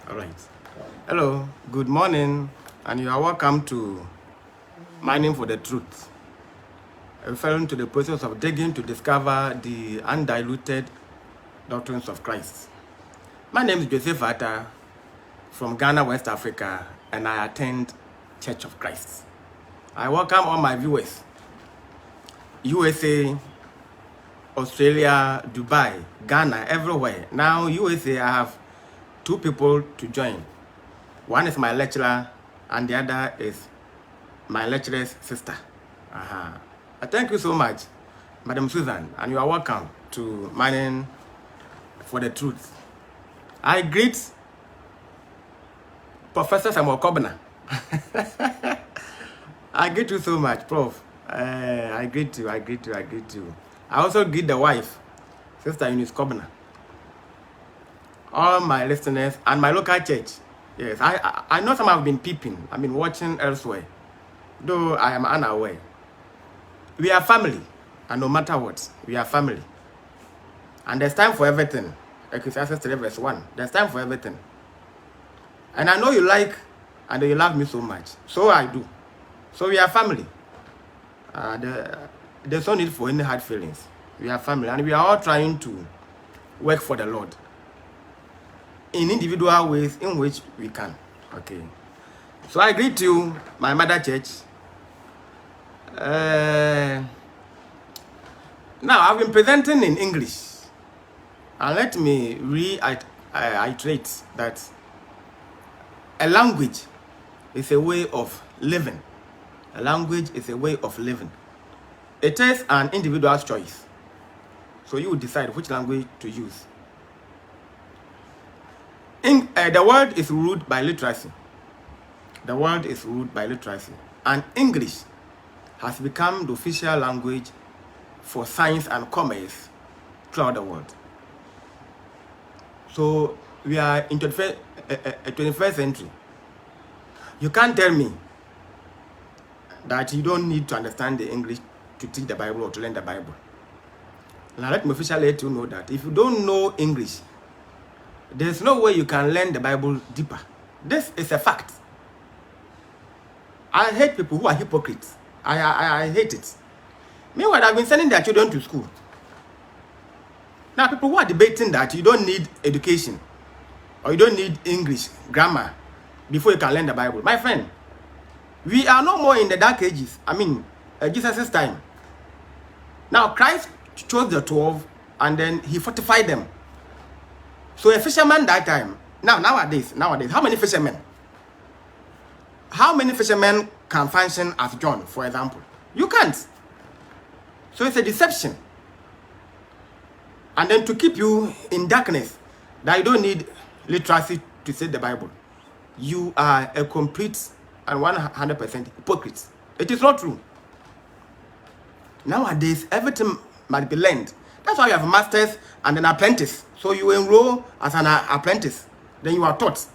All right. Hello, good morning, and you are welcome to Mining for the Truth, referring to the process of digging to discover the undiluted doctrines of Christ. My name is Joseph Atta from Ghana, West Africa, and I attend Church of Christ. I welcome all my viewers, USA, Australia, Dubai, Ghana, everywhere. Now, USA, I have two people to join. One is my lecturer, and the other is my lecturer's sister. Thank you so much, Madam Susan, and you are welcome to Mining for the Truth. I greet Professor Samuel Kobna. I greet you so much, Prof. I greet you. I also greet the wife, Sister Eunice Kobna. All my listeners and my local church. Yes, I know some have been peeping. I've been watching elsewhere, though I am unaware. We are family, and no matter what, we are family. And there's time for everything. Ecclesiastes 3 verse 1. There's time for everything. And I know you like and you love me so much. So I do. So we are family. There's no need for any hard feelings. We are family, and we are all trying to work for the Lord in individual ways in which we can. Okay. So I greet you, my mother church. Now I've been presenting in English. And let me reiterate that a language is a way of living. A language is a way of living. It is an individual's choice. So you decide which language to use. The world is ruled by literacy. The world is ruled by literacy. And English has become the official language for science and commerce throughout the world. So we are in 21st century. You can't tell me that you don't need to understand the English to teach the Bible or to learn the Bible. Now let me officially let you know that if you don't know English, there's no way you can learn the Bible deeper. This is a fact. I hate people who are hypocrites. I hate it. Meanwhile, I've been sending their children to school. Now, people who are debating that you don't need education or you don't need English grammar before you can learn the Bible. My friend, we are no more in the dark ages. Jesus' time. Now, Christ chose the 12 and then he fortified them. So a fisherman that time, nowadays, how many fishermen? How many fishermen can function as John, for example? You can't. So it's a deception. And then to keep you in darkness, that you don't need literacy to say the Bible. You are a complete and 100% hypocrite. It is not true. Nowadays, everything must be learned. That's why you have masters and an apprentice. So you enroll as an apprentice. Then you are taught.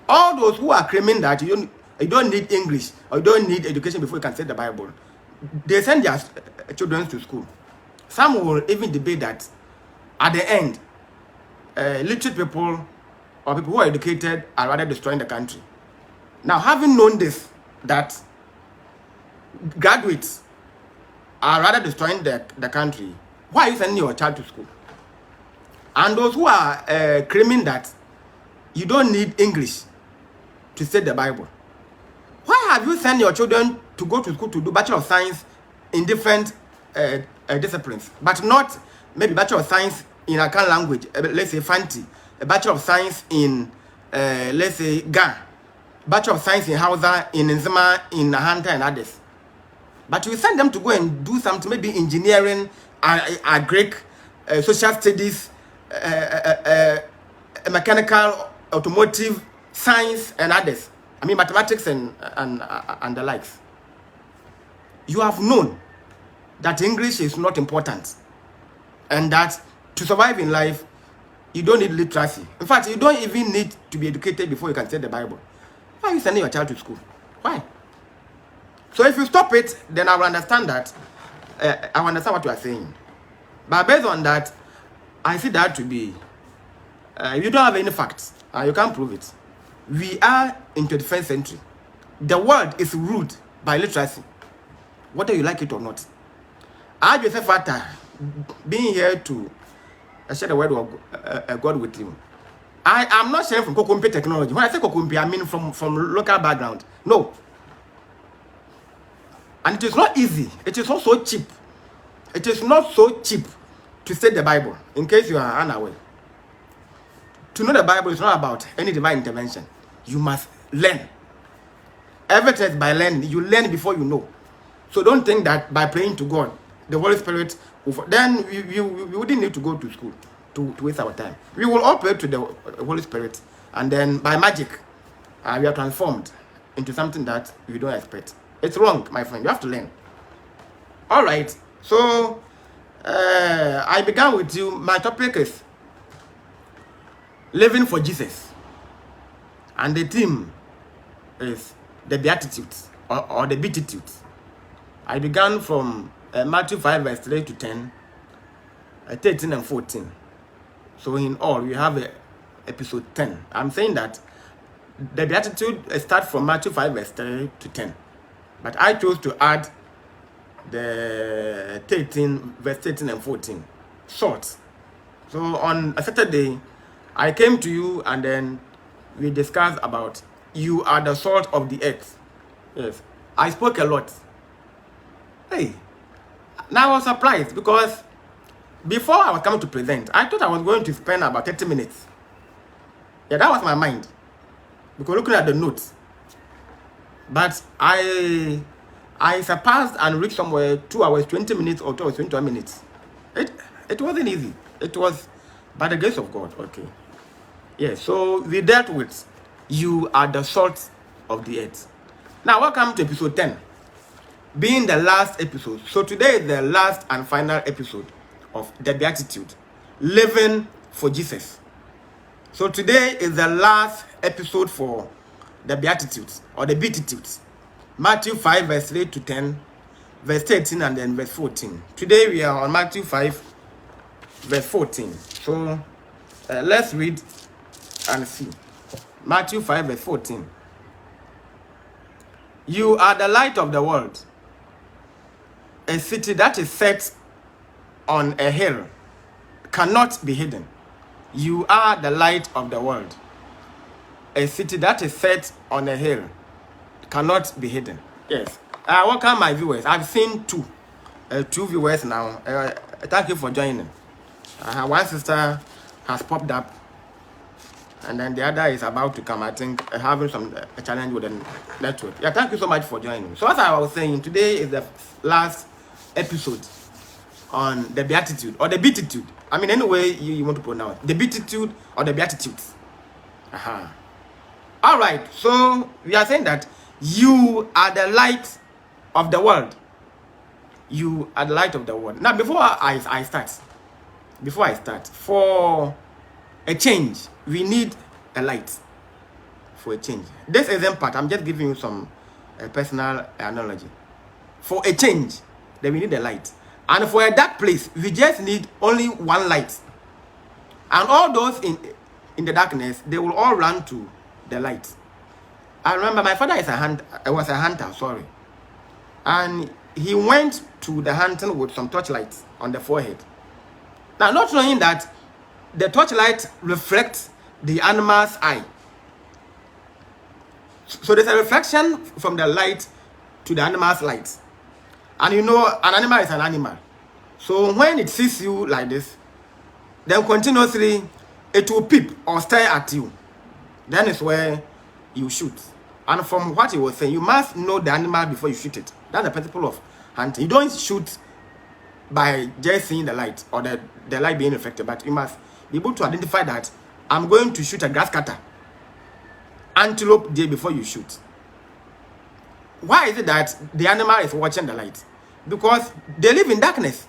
All those who are claiming that you don't need English or you don't need education before you can say the Bible, they send their children to school. Some will even debate that at the end, literate people or people who are educated are rather destroying the country. Now, having known this, that graduates are rather destroying the country, why are you sending your child to school? And those who are claiming that you don't need English to study the Bible, why have you sent your children to go to school to do Bachelor of Science in different disciplines, but not maybe Bachelor of Science in Akan language, let's say Fanti, a Bachelor of Science in, let's say, Ga, Bachelor of Science in Hausa, in Nzima, in Nahanta, and others. But you send them to go and do something, maybe engineering, Greek, social studies, mechanical, automotive, science, and others. Mathematics and the likes. You have known that English is not important and that to survive in life, you don't need literacy. In fact, you don't even need to be educated before you can say the Bible. Why are you sending your child to school? Why? So if you stop it, then I will understand that. I will understand what you are saying. But based on that, I see that to be You don't have any facts. You can't prove it. We are in 21st century. The world is ruled by literacy, whether you like it or not. I just have being here to share the word of God with you. I am not sharing from Kokumpe technology. When I say Kokumpe, I mean from local background. No. And it is not easy. It is also cheap. It is not so cheap to study the Bible, in case you are unaware. To know the Bible is not about any divine intervention. You must learn. Everything is by learning. You learn before you know. So don't think that by praying to God, the Holy Spirit, then we wouldn't need to go to school to waste our time. We will all pray to the Holy Spirit, and then by magic, we are transformed into something that we don't expect. It's wrong, my friend. You have to learn. All right. So I began with you. My topic is living for Jesus, and the theme is the Beatitudes or the Beatitudes. I began from Matthew 5 verse 3 to 10, 13 and 14. So in all, we have episode 10. I'm saying that the Beatitude starts from Matthew 5 verse 3 to 10. But I chose to add the 13, verse 13 and 14. Short. So on a Saturday, I came to you and then we discussed about you are the salt of the earth. Yes. I spoke a lot. Hey. Now I was surprised because before I was coming to present, I thought I was going to spend about 30 minutes. Yeah, that was my mind. Because looking at the notes. But I surpassed and reached somewhere 2 hours, 20 minutes or 2 hours, 21 minutes. It wasn't easy. It was by the grace of God. Okay. Yeah, so we dealt with you are the salt of the earth. Now, welcome to episode 10. Being the last episode. So today is the last and final episode of the Beatitude. Living for Jesus. So today is the last episode for the Beatitudes or the Beatitudes. Matthew 5 verse 3 to 10, verse 13 and then verse 14. Today we are on Matthew 5 verse 14. So let's read and see. Matthew 5 verse 14. You are the light of the world. A city that is set on a hill cannot be hidden. You are the light of the world. A city that is set on a hill cannot be hidden. Yes. Welcome my viewers. I've seen two viewers now. Thank you for joining. One sister has popped up, and then the other is about to come. I think having some challenge with the network. Yeah, thank you so much for joining. So as I was saying, today is the last episode on the Beatitude or the Beatitude. I mean, any way you want to pronounce it. The Beatitude or the Beatitudes. All right. So we are saying that you are the light of the world. You are the light of the world. Now, before I start, for a change, we need a light. For a change. This isn't part. I'm just giving you some personal analogy. For a change, then we need a light. And for a dark place, we just need only one light. And all those in the darkness, they will all run to the light. I remember my father was a hunter, sorry. And he went to the hunting with some torchlights on the forehead. Now, not knowing that the torchlight reflects the animal's eye. So there's a reflection from the light to the animal's light. And you know, an animal is an animal. So when it sees you like this, then continuously it will peep or stare at you. Then is where you shoot. And from what he was saying, you must know the animal before you shoot it. That's the principle of hunting. You don't shoot by just seeing the light or the light being reflected, but you must be able to identify that I'm going to shoot a grass cutter, antelope deer before you shoot. Why is it that the animal is watching the light? Because they live in darkness.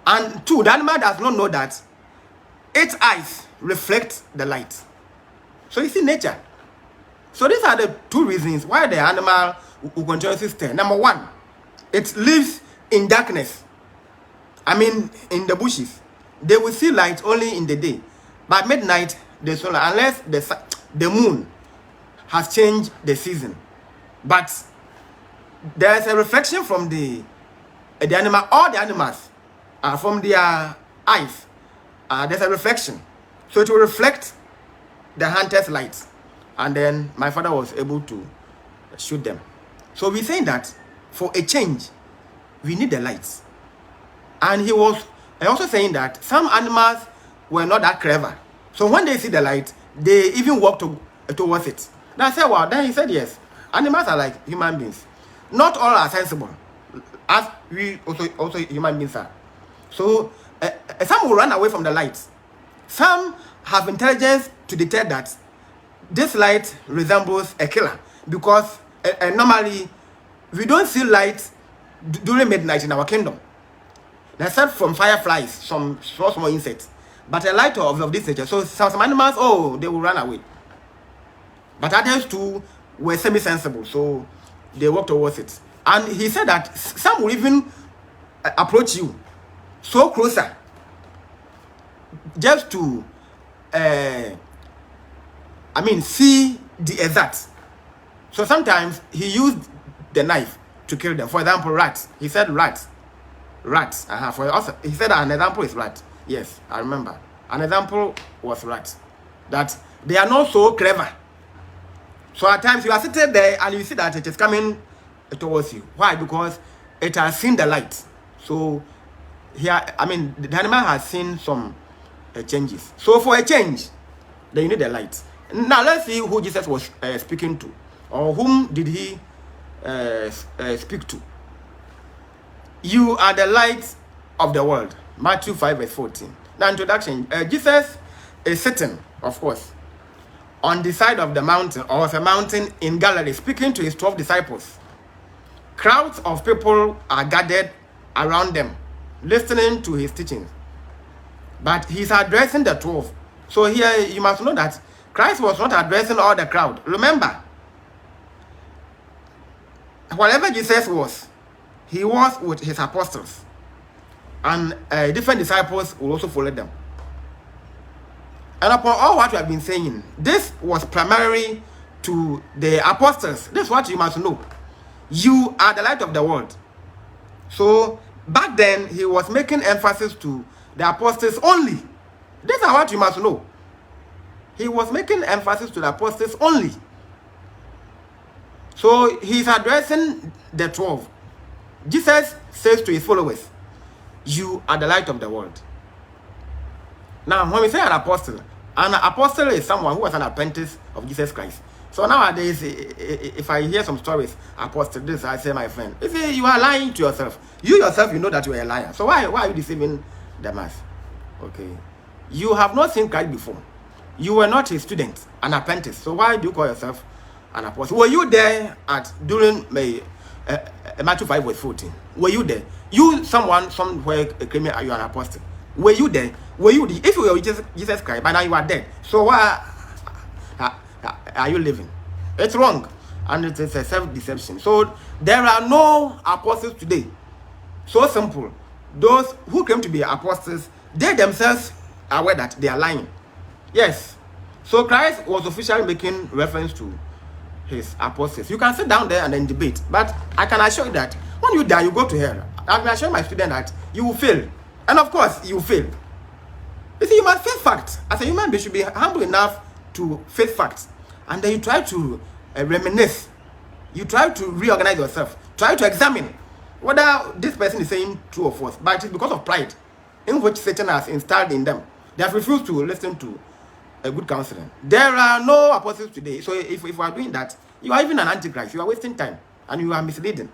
And two, the animal does not know that its eyes reflect the light. So it's in nature. So these are the two reasons why the animal will continuously stare. Number one, it lives in darkness. I mean, in the bushes. They will see light only in the day. By midnight, the sun, unless the moon has changed the season. But there's a reflection from the animal, all the animals, from their eyes. There's a reflection. So it will reflect the hunter's light. And then my father was able to shoot them. So we're saying that for a change, we need the lights. And he was also saying that some animals were not that clever. So when they see the light, they even walk towards it. Then I said, well, then he said, yes, animals are like human beings. Not all are sensible, as we also human beings are. So some will run away from the light. Some have intelligence to detect that this light resembles a killer, because normally we don't see light during midnight in our kingdom, except from fireflies, some small insects. But a light of this nature, so some animals, oh, they will run away. But others too were semi-sensible, so they walked towards it. And he said that some will even approach you so closer, just to see the exact. So sometimes he used the knife to kill them. For example, rats. He said rats. For also, he said an example is rat. Yes, I remember. An example was rat. That they are not so clever. So at times you are sitting there and you see that it is coming towards you. Why? Because it has seen the light. So here, the animal has seen some changes. So for a change, then you need the light. Now let's see who Jesus was speaking to, or whom did he speak to. You are the light of the world. Matthew 5:14. Now introduction. Jesus is sitting, of course, on the side of the mountain, or of a mountain in Galilee, speaking to his 12 disciples. Crowds of people are gathered around them, listening to his teachings. But he's addressing the 12. So here you must know that Christ was not addressing all the crowd. Remember, wherever Jesus was, he was with his apostles. And different disciples will also follow them. And upon all what we have been saying, this was primarily to the apostles. This is what you must know. You are the light of the world. So back then, he was making emphasis to the apostles only. This is what you must know. He was making emphasis to the apostles only. So he's addressing the 12. Jesus says to his followers, you are the light of the world. Now, when we say an apostle is someone who was an apprentice of Jesus Christ. So nowadays, if I hear some stories, apostle this, I say, my friend, you see, you are lying to yourself. You yourself, you know that you are a liar. So why are you deceiving the mass? Okay. You have not seen Christ before. You were not a student, an apprentice. So why do you call yourself an apostle? Were you there during Matthew 5:14? Were you there? You, someone, somewhere claiming you are an apostle. Were you there? If you were Jesus Christ, by now you are dead. So why are you living? It's wrong. And it is a self-deception. So there are no apostles today. So simple. Those who claim to be apostles, they themselves are aware that they are lying. Yes. So Christ was officially making reference to his apostles. You can sit down there and then debate. But I can assure you that when you die, you go to hell. I've been assuring my student that you will fail. And of course, you will fail. You see, you must face facts. As a human being, you should be humble enough to face facts. And then you try to reminisce. You try to reorganize yourself. Try to examine whether this person is saying true or false. But it's because of pride, in which Satan has installed in them. They have refused to listen to a good counseling. There are no apostles today. So if you are doing that, you are even an antichrist. You are wasting time. And you are misleading.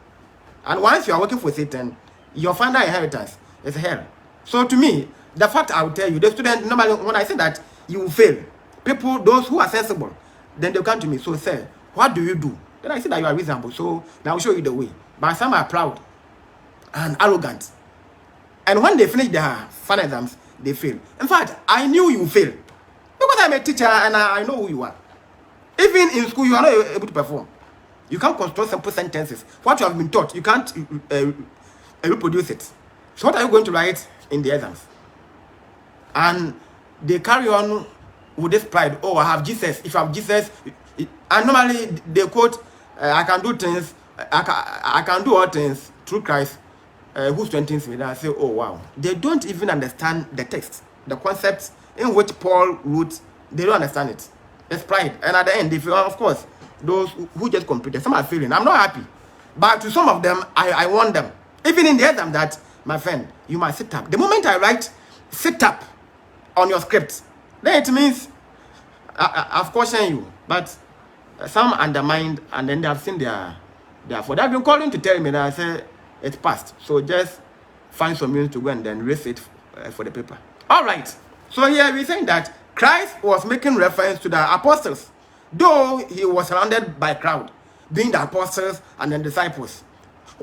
And once you are working for Satan, your final inheritance is hell. So to me, the fact I will tell you, the student, normally when I say that you will fail, people, those who are sensible, then they'll come to me. So say, what do you do? Then I say that you are reasonable. So now I'll show you the way. But some are proud and arrogant. And when they finish their final exams, they fail. In fact, I knew you would fail. Because I'm a teacher and I know who you are. Even in school, you are not able to perform. You can't construct simple sentences. What you have been taught, you can't reproduce it. So what are you going to write in the exams? And they carry on with this pride. Oh, I have Jesus. If you have Jesus, and normally they quote, I can do things, I can do all things through Christ who strengthens me. And I say, oh wow. They don't even understand the text, the concepts in which Paul wrote. They don't understand it. It's pride. And at the end, if you, of course, those who just completed, some are feeling, I'm not happy. But to some of them, I want them. Even in the exam that, my friend, you must sit up. The moment I write, sit up on your script, then it means I've cautioned you. But some undermined, and then they have seen their fault. They've been calling to tell me that I say it's passed. So just find some means to go and then erase it for the paper. All right. So here we're saying that Christ was making reference to the apostles, though he was surrounded by a crowd, being the apostles and the disciples.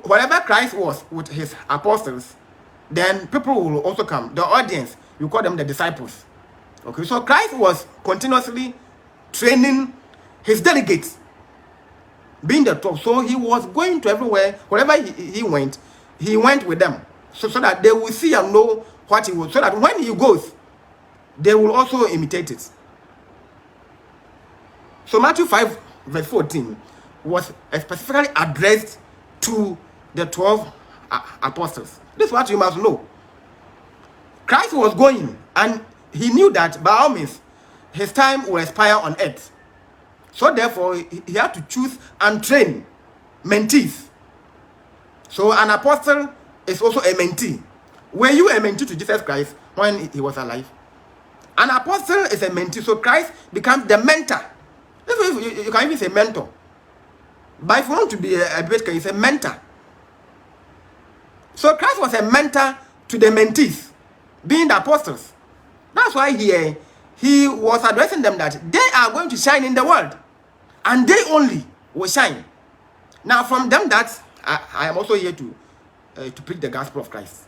Whatever Christ was with his apostles, then people will also come. The audience, you call them the disciples. Okay, so Christ was continuously training his delegates, being the top. So he was going to everywhere, wherever he went with them. So that they will see and know what he was. So that when he goes, they will also imitate it. So Matthew 5 verse 14 was specifically addressed to the 12 apostles. This is what you must know. Christ was going, and he knew that by all means his time will expire on earth. So therefore he had to choose and train mentees. So an apostle is also a mentee. Were you a mentee to Jesus Christ when he was alive? An apostle is a mentee, so Christ becomes the mentor. You can even say mentor. But if you want to be a bit, can you say mentor? So Christ was a mentor to the mentees, being the apostles. That's why he was addressing them that they are going to shine in the world, and they only will shine. Now from them that I am also here to preach the gospel of Christ.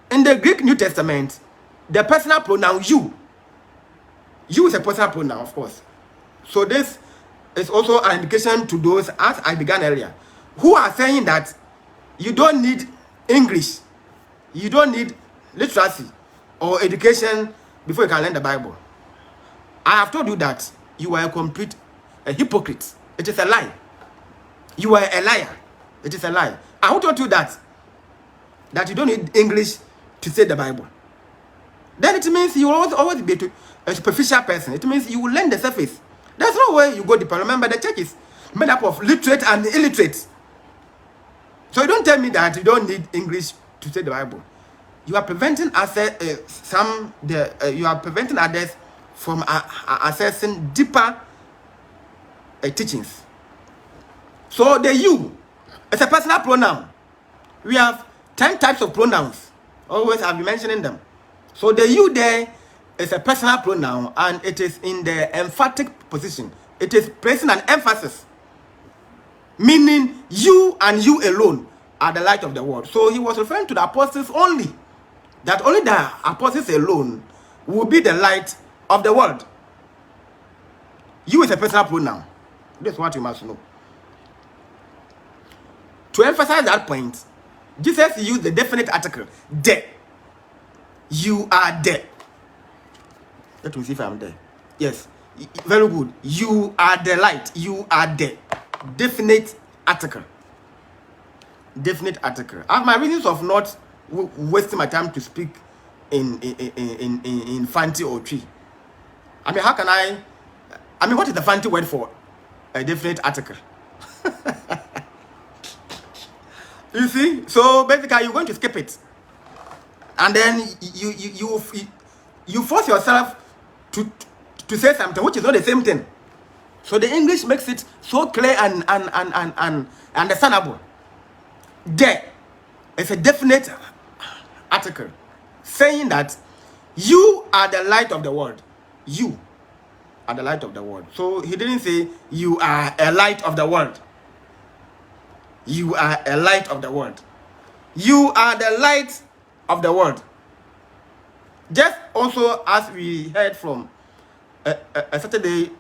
In the Greek New Testament, the personal pronoun you is a personal pronoun, of course. So this is also an indication to those, as I began earlier, who are saying that you don't need English, you don't need literacy or education before you can learn the Bible. I have told you that you are a hypocrite. It is a lie. You are a liar. It is a lie. I told you that you don't need English to say the Bible. Then it means you will always be a superficial person. It means you will learn the surface. There's no way you go deeper. Remember, the church is made up of literate and illiterate. So you don't tell me that you don't need English to say the Bible. You are preventing you are preventing others from accessing deeper teachings. So the you is a personal pronoun. We have 10 types of pronouns. Always I'll be mentioning them. So the you there is a personal pronoun, and it is in the emphatic position. It is placing an emphasis, meaning you and you alone are the light of the world. So he was referring to the apostles only, that only the apostles alone will be the light of the world. You is a personal pronoun. This is what you must know. To emphasize that point, Jesus used the definite article, de. You are there. Let me see if I'm there. Yes. Very good. You are the light. You are there. Definite article. Definite article. I have my reasons of not wasting my time to speak in fancy or tree. I mean, how can I mean, what is the fancy word for a definite article? You see? So basically, you're going to skip it. And then you force yourself to say something which is not the same thing. So the English makes it so clear and understandable. There is a definite article saying that you are the light of the world. You are the light of the world. So he didn't say you are a light of the world. You are a light of the world. You are the light of the world. Just also as we heard from a Saturday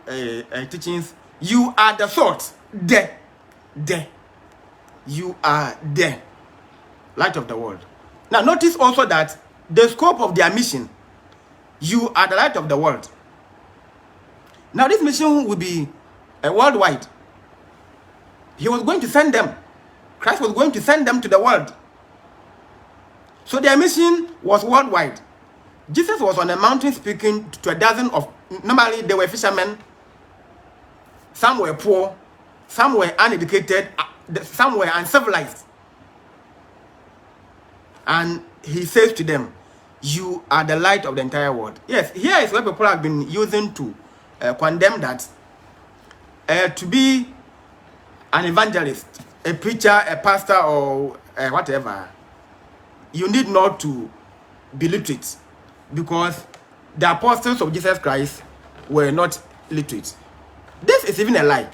teachings, you are the salt. There. You are the light of the world. Now notice also that the scope of their mission You are the light of the world. Now this mission will be worldwide. He was going to send them. Christ was going to send them to the world. So their mission was worldwide. Jesus was on a mountain speaking to a dozen of, normally they were fishermen. Some were poor, some were uneducated, some were uncivilized. And he says to them, you are the light of the entire world. Yes, here is where people have been using to condemn that to be an evangelist, a preacher, a pastor, or whatever, you need not to be literate, because the apostles of Jesus Christ were not literate. This is even a lie.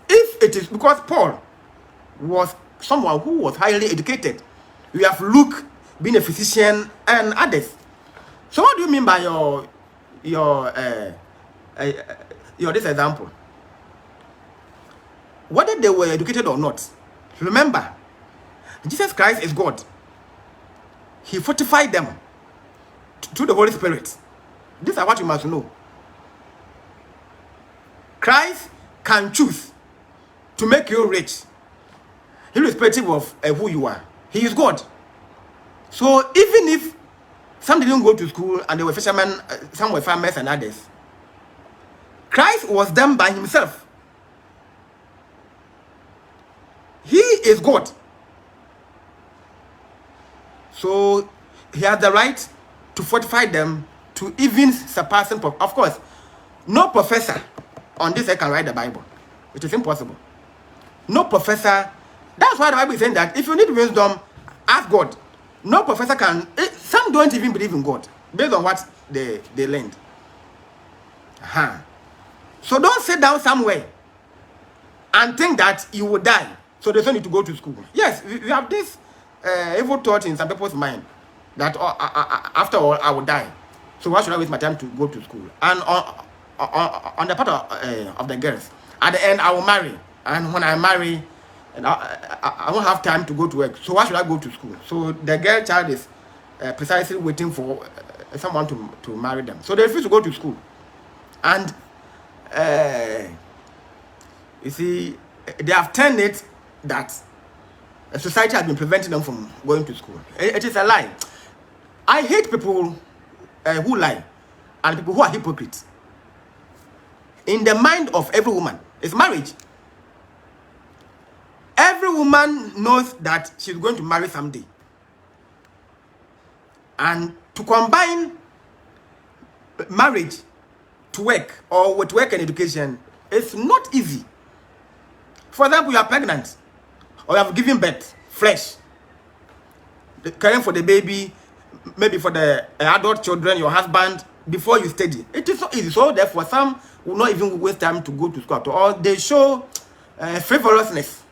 If it is because Paul was someone who was highly educated, we have Luke being a physician and others. So what do you mean by your this example? Whether they were educated or not, remember, Jesus Christ is God. He fortified them through the Holy Spirit. These are what you must know. Christ can choose to make you rich, irrespective of who you are. He is God. So even if some didn't go to school and they were fishermen, some were farmers and others, Christ was them by himself. He is God. So he has the right to fortify them to even surpassing. Of course, no professor on this earth can write the Bible. It is impossible. No professor. That's why the Bible is saying that if you need wisdom, ask God. No professor can. Some don't even believe in God based on what they learned. So don't sit down somewhere and think that you will die. So there's no need to go to school. Yes, we have this evil thought in some people's mind that after all I will die. So why should I waste my time to go to school? And on the part of the girls, at the end I will marry, and when I marry, and I won't have time to go to work. So why should I go to school? So the girl child is precisely waiting for someone to marry them. So they refuse to go to school, and you see, they have turned it that society has been preventing them from going to school. It is a lie. I hate people who lie and people who are hypocrites. In the mind of every woman is marriage. Every woman knows that she's going to marry someday. And to combine marriage to work, or with work and education, is not easy. For example, you are pregnant, or you have given birth, fresh, caring for the baby, maybe for the adult children, your husband, before you study. It is so easy. So therefore, some will not even waste time to go to school at all. They show frivolousness.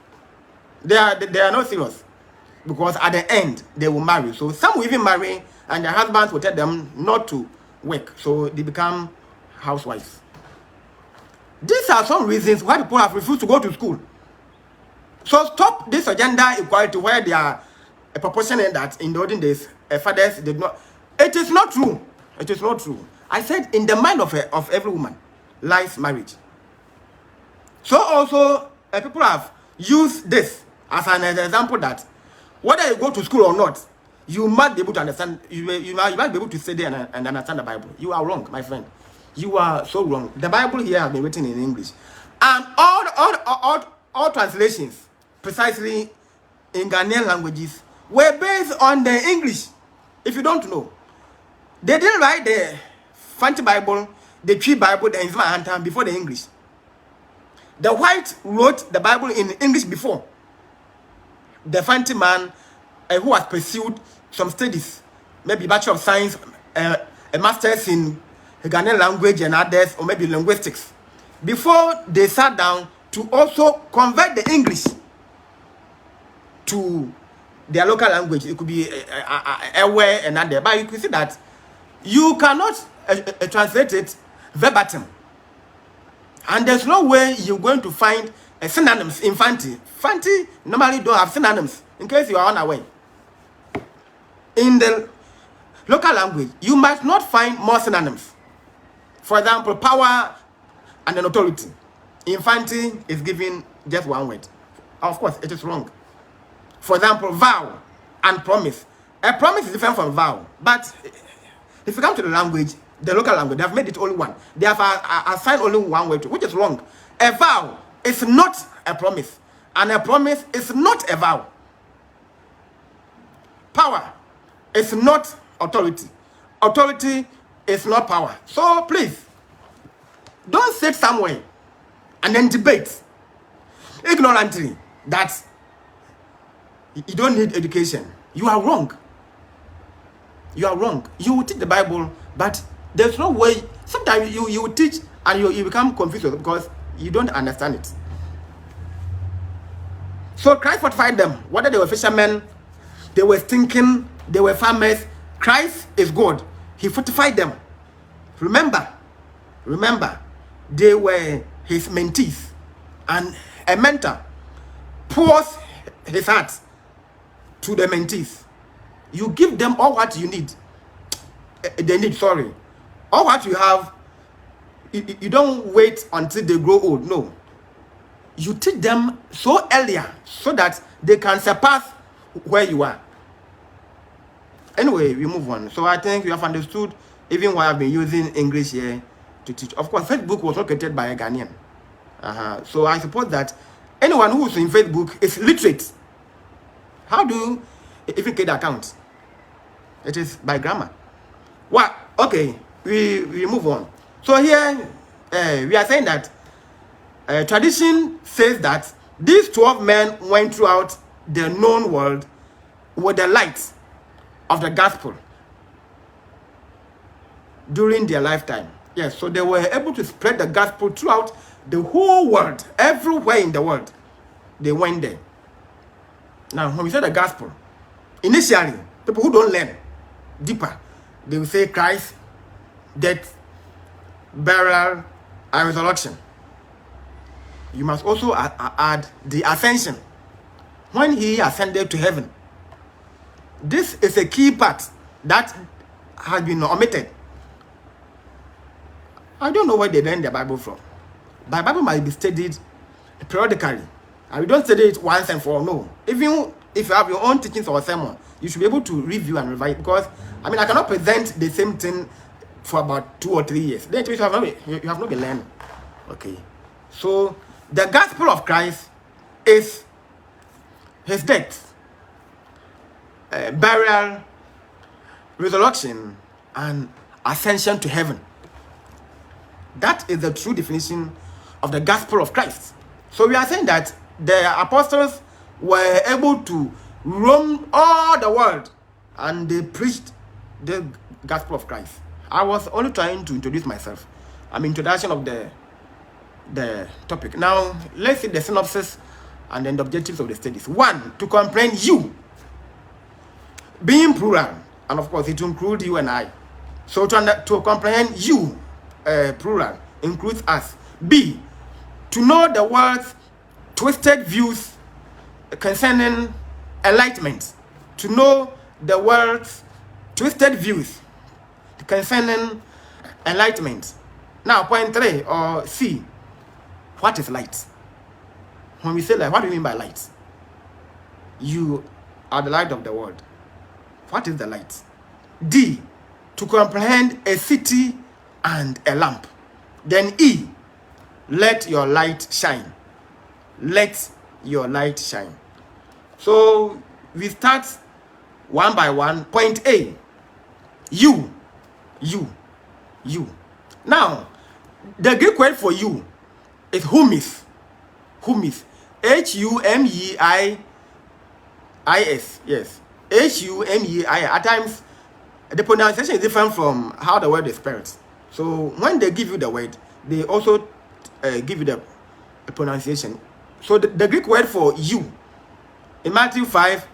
They are not serious, because at the end they will marry. So some will even marry, and their husbands will tell them not to work, so they become housewives. These are some reasons why people have refused to go to school. So stop this gender equality where they are proportionate that in the olden days fathers did not. It is not true. It is not true. I said in the mind of every woman lies marriage. So also people have used this as an example that whether you go to school or not, you must be able to understand. You must be able to study and understand the Bible. You are wrong, my friend. You are so wrong. The Bible here has been written in English, and all translations, precisely in Ghanaian languages, were based on the English. If you don't know, they didn't write the Fanti Bible, the Tree Bible, the Nzima Antam before the English. The white wrote the Bible in English before. The Fanti man who has pursued some studies, maybe Bachelor of Science, a master's in Ghanaian language and others, or maybe linguistics, before they sat down to also convert the English to their local language. It could be Ewe and other, but you can see that you cannot translate it verbatim, and there's no way you're going to find synonyms in Fanti. Fanti normally don't have synonyms, in case you are unaware. In the local language, you might not find more synonyms. For example, power and an authority. Infante is given just one word. Of course, it is wrong. For example, vow and promise. A promise is different from vow. But if you come to the language, the local language, they have made it only one. They have assigned only one word, which is wrong. A vow is not a promise. And a promise is not a vow. Power is not authority. Authority is not power. So please, don't sit somewhere and then debate ignorantly that you don't need education. You are wrong. You are wrong. You will teach the Bible, but there's no way. Sometimes you teach and you become confused because you don't understand it. So Christ fortified them. Whether they were fishermen, they were stinking, they were farmers. Christ is God. He fortified them. Remember, they were his mentees. And a mentor pours his heart to the mentees. You give them all what you need. All what you have. You don't wait until they grow old. No. You teach them so earlier so that they can surpass where you are. Anyway, we move on. So I think you have understood even why I've been using English here to teach. Of course, Facebook was not created by a Ghanaian. So I suppose that anyone who is in Facebook is literate. How do you even get the account? It is by grammar. Well, okay, we move on. So here we are saying that tradition says that these 12 men went throughout the known world with the light of the gospel during their lifetime. Yes, so they were able to spread the gospel throughout the whole world, everywhere in the world. They went there. Now, when we say the gospel, initially, people who don't learn deeper, they will say Christ, death, burial, and resurrection. You must also add the ascension. When he ascended to heaven. This is a key part that has been omitted. I don't know where they learn the Bible from. The Bible must be studied periodically. And we don't study it once and for all. No. Even if you have your own teachings or sermon, you should be able to review and revise. Because, I cannot present the same thing for about 2 or 3 years. Then you have not been learning. Okay. So, the gospel of Christ is his death, burial, resurrection, and ascension to heaven. That is the true definition of the gospel of Christ. So we are saying that the apostles were able to roam all the world and they preached the gospel of Christ. I was only trying to introduce myself. Introduction of the topic. Now, let's see the synopsis and then the objectives of the studies. 1, to comprehend you, being plural, and of course it includes you and I. So to comprehend you, plural, includes us. B, to know the world's twisted views concerning enlightenment. To know the world's twisted views concerning enlightenment. Now, point 3 or C, what is light? When we say light, what do we mean by light? You are the light of the world. What is the light? D, to comprehend a city and a lamp. Then E, let your light shine. Let your light shine. So we start one by one. Point A, you. Now, the Greek word for you is humis. Humeis. Yes. Humeis. At times, the pronunciation is different from how the word is spelled. So when they give you the word, they also give you the pronunciation. So the Greek word for you in Matthew 5,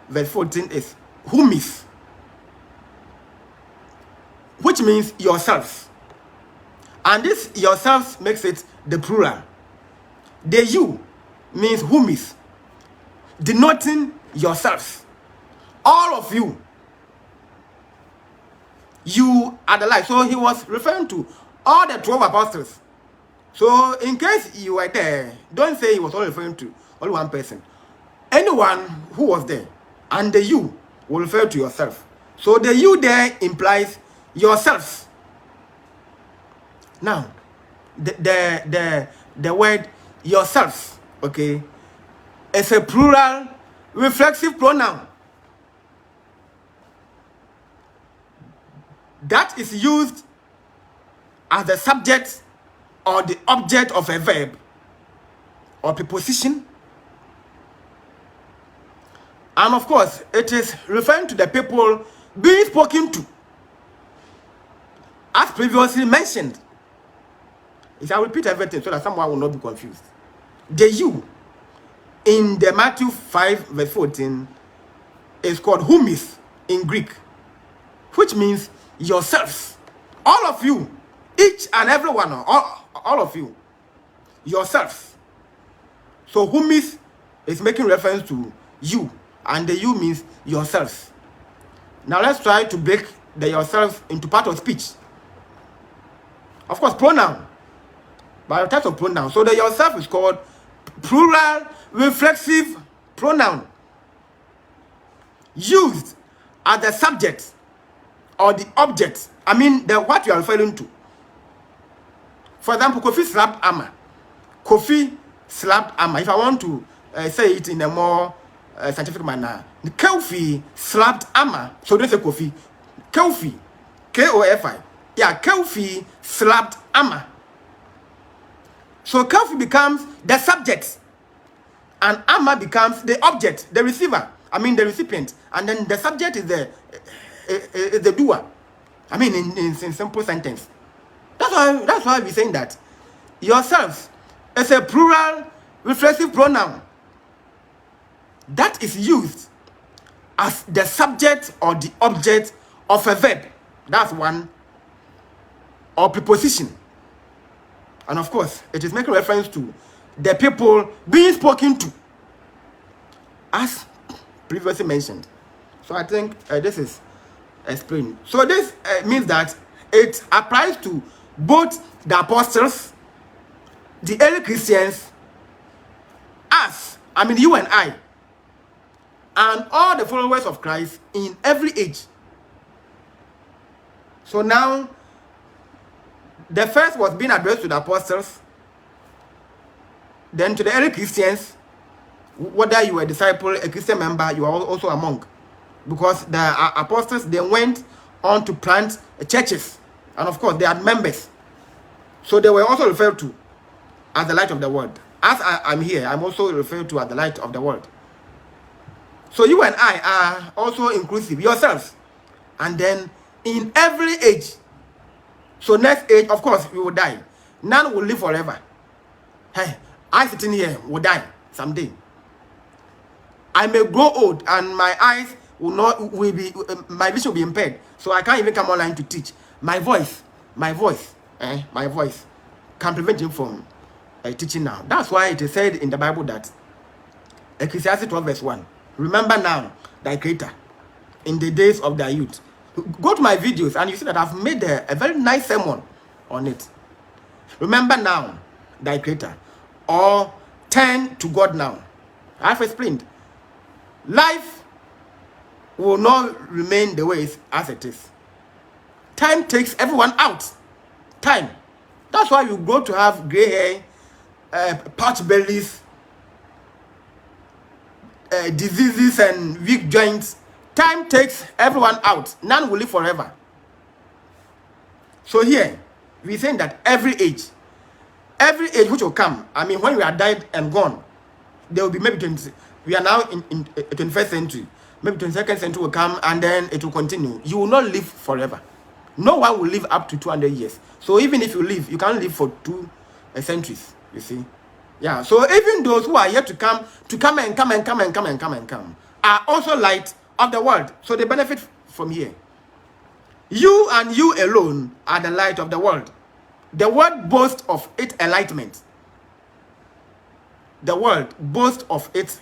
verse 14 is humis, which means yourself. And this yourself makes it the plural. The you means humis, denoting yourself. All of you. You are the light. So he was referring to all the 12 apostles. So in case you were there, don't say he was only referring to only one person. Anyone who was there, and the you will refer to yourself. So the you there implies yourselves. Now, the word yourselves, okay, is a plural reflexive pronoun that is used as the subject or the object of a verb or preposition. And of course, it is referring to the people being spoken to. As previously mentioned, I'll repeat everything so that someone will not be confused. The you in the Matthew 5 verse 14 is called humis in Greek, which means yourselves. All of you, each and every one, all of you, yourselves. So humis is making reference to you, and the you means yourselves. Now let's try to break the yourself into part of speech. Of course, pronoun. By the types of pronoun. So the yourself is called plural reflexive pronoun, used as the subject or the object. I mean, what you are referring to. For example, Kofi slapped Amma. Kofi slapped Amma. If I want to say it in a more scientific manner, Kofi slapped Amma. So don't say Kofi. Kofi, Kofi. Yeah, Kofi slapped Amma. So Kofi becomes the subject, and Amma becomes the object, the receiver. I mean the recipient, and then the subject is the doer. I mean in simple sentence. That's why we're saying that yourselves is a plural reflexive pronoun that is used as the subject or the object of a verb. That's one. Or preposition. And of course, it is making reference to the people being spoken to, as previously mentioned. So I think this is explained. So this means that it applies to both the apostles, the early Christians, us, I mean you and I, and all the followers of Christ in every age. So now, the first was being addressed to the apostles, then to the early Christians. Whether you were a disciple, a Christian member, you are also among. Because the apostles, they went on to plant churches. And of course, they had members. So they were also referred to as the light of the world. As I'm here, I'm also referred to as the light of the world. So you and I are also inclusive, yourselves. And then in every age. So next age, of course, we will die. None will live forever. Hey, I sitting here will die someday. I may grow old and my eyes will be my vision will be impaired. So I can't even come online to teach. My voice can prevent him from teaching now. That's why it is said in the Bible that Ecclesiastes 12 verse 1. Remember now thy creator in the days of thy youth. Go to my videos and you see that I've made a very nice sermon on it. Remember now thy creator, or turn to God now. I've explained. Life will not remain the way as it is. Time takes everyone out. Time. That's why you grow to have gray hair, pouch bellies, diseases and weak joints. Time takes everyone out. None will live forever. So here, we're saying that every age which will come, I mean, when we are died and gone, there will be maybe 20. We are now in 21st century. Maybe 22nd century will come and then it will continue. You will not live forever. No one will live up to 200 years. So even if you live, you can't live for 2 centuries, you see. Yeah, so even those who are yet to come are also light of the world. So they benefit from here. You and you alone are the light of the world. The world boasts of its enlightenment. The world boasts of its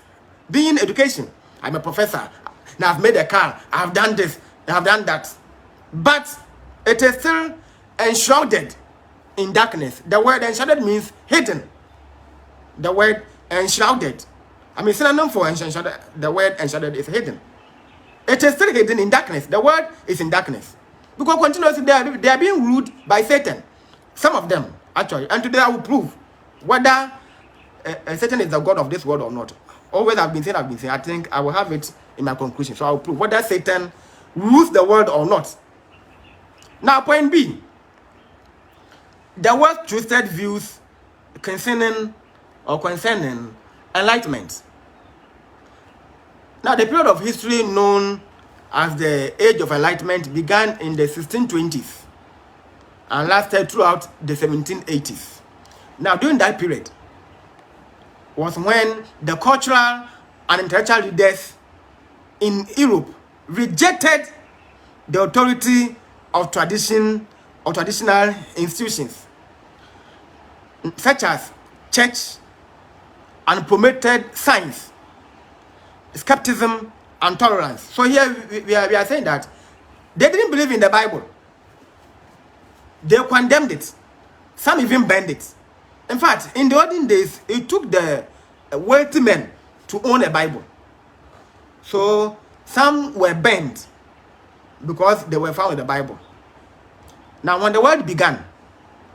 being education. I'm a professor. Now I've made a car. I've done this. I've done that. But it is still enshrouded in darkness. The word enshrouded means hidden. The word enshrouded, I mean, synonym for enshrouded, the word enshrouded is hidden. It is still hidden in darkness. The word is in darkness. Because continuously they are being ruled by Satan. Some of them, actually. And today I will prove whether Satan is the God of this world or not. Always I've been saying. I think I will have it in my conclusion. So I will prove whether Satan rules the world or not. Now, point B. There was twisted views concerning enlightenment. Now, the period of history known as the Age of Enlightenment began in the 1620s and lasted throughout the 1780s. Now, during that period was when the cultural and intellectual leaders in Europe rejected the authority of tradition or traditional institutions such as church, and promoted science, skepticism, and tolerance. So here we are saying that they didn't believe in the Bible. They condemned it. Some even banned it. In fact, in the olden days, it took the wealthy men to own a Bible. So some were banned because they were found in the Bible. Now, when the world began,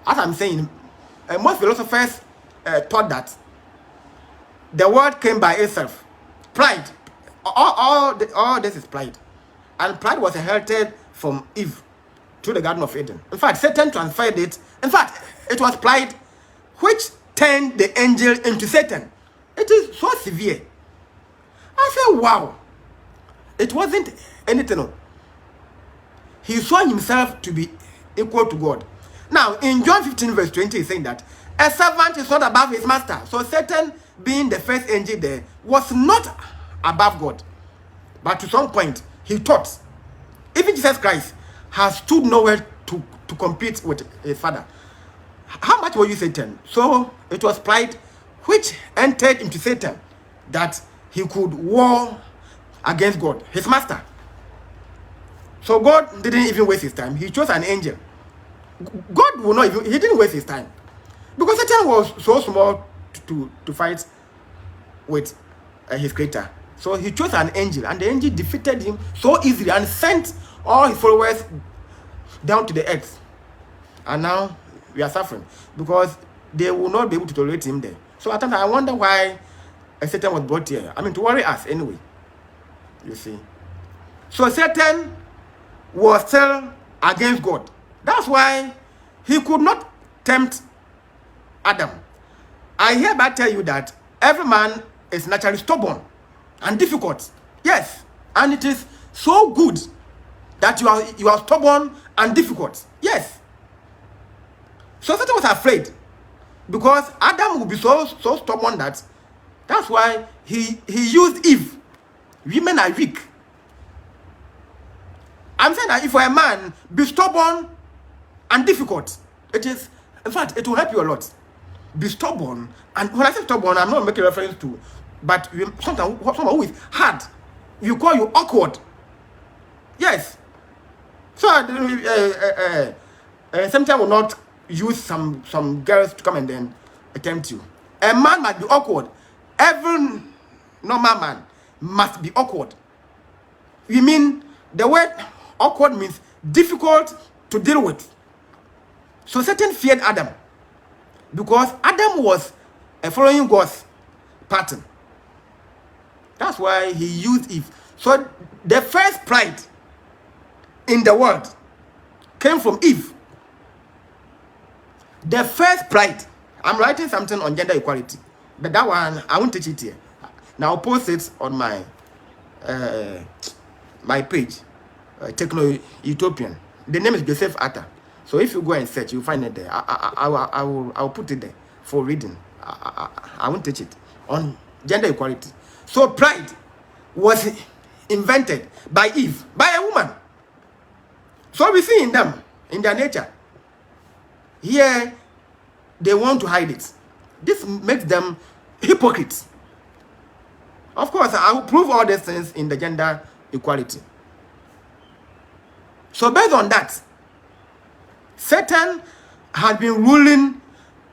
as I'm saying, most philosophers thought that the world came by itself. Pride. All this is pride. And pride was inherited from Eve to the Garden of Eden. In fact, Satan transferred it. In fact, it was pride which turned the angel into Satan. It is so severe. I said, wow. It wasn't anything. He saw himself to be equal to God. Now, in John 15 verse 20, he's saying that a servant is not above his master. So Satan, being the first angel there, was not above God. But to some point, he thought, even Jesus Christ has stood nowhere to compete with his father. How much were you Satan? So it was pride which entered into Satan that he could war against God, his master. So God didn't even waste his time. He chose an angel. God will not even, he didn't waste his time. Because Satan was so small to fight with his creator. So he chose an angel, and the angel defeated him so easily and sent all his followers down to the earth. And now we are suffering because they will not be able to tolerate him there. So at times I wonder why Satan was brought here. I mean, to worry us anyway. You see. So Satan was still against God. That's why he could not tempt Adam. I hereby tell you that every man is naturally stubborn and difficult. Yes. And it is so good that you are stubborn and difficult. Yes. So Satan was afraid because Adam would be so stubborn that's why he used Eve. Women are weak. I'm saying that if a man be stubborn and difficult, it is, in fact, it will help you a lot. Be stubborn, and when I say stubborn, I'm not making reference to, but someone who is hard, you call you awkward. Yes. So sometimes will not use some girls to come and then attempt you. A man must be awkward. Every normal man must be awkward. You mean the word awkward means difficult to deal with. So Satan feared Adam because Adam was following God's pattern. That's why he used Eve. So the first pride in the world came from Eve. The first pride. I'm writing something on gender equality, but that one I won't teach it here. Now I'll post it on my my page, Techno Utopian. The name is Joseph Atta. So if you go and search, you'll find it there. I will put it there for reading. I won't teach it on gender equality. So pride was invented by Eve, by a woman. So we see in them, in their nature. Here, they want to hide it. This makes them hypocrites. Of course, I will prove all these things in the gender equality. So based on that, Satan had been ruling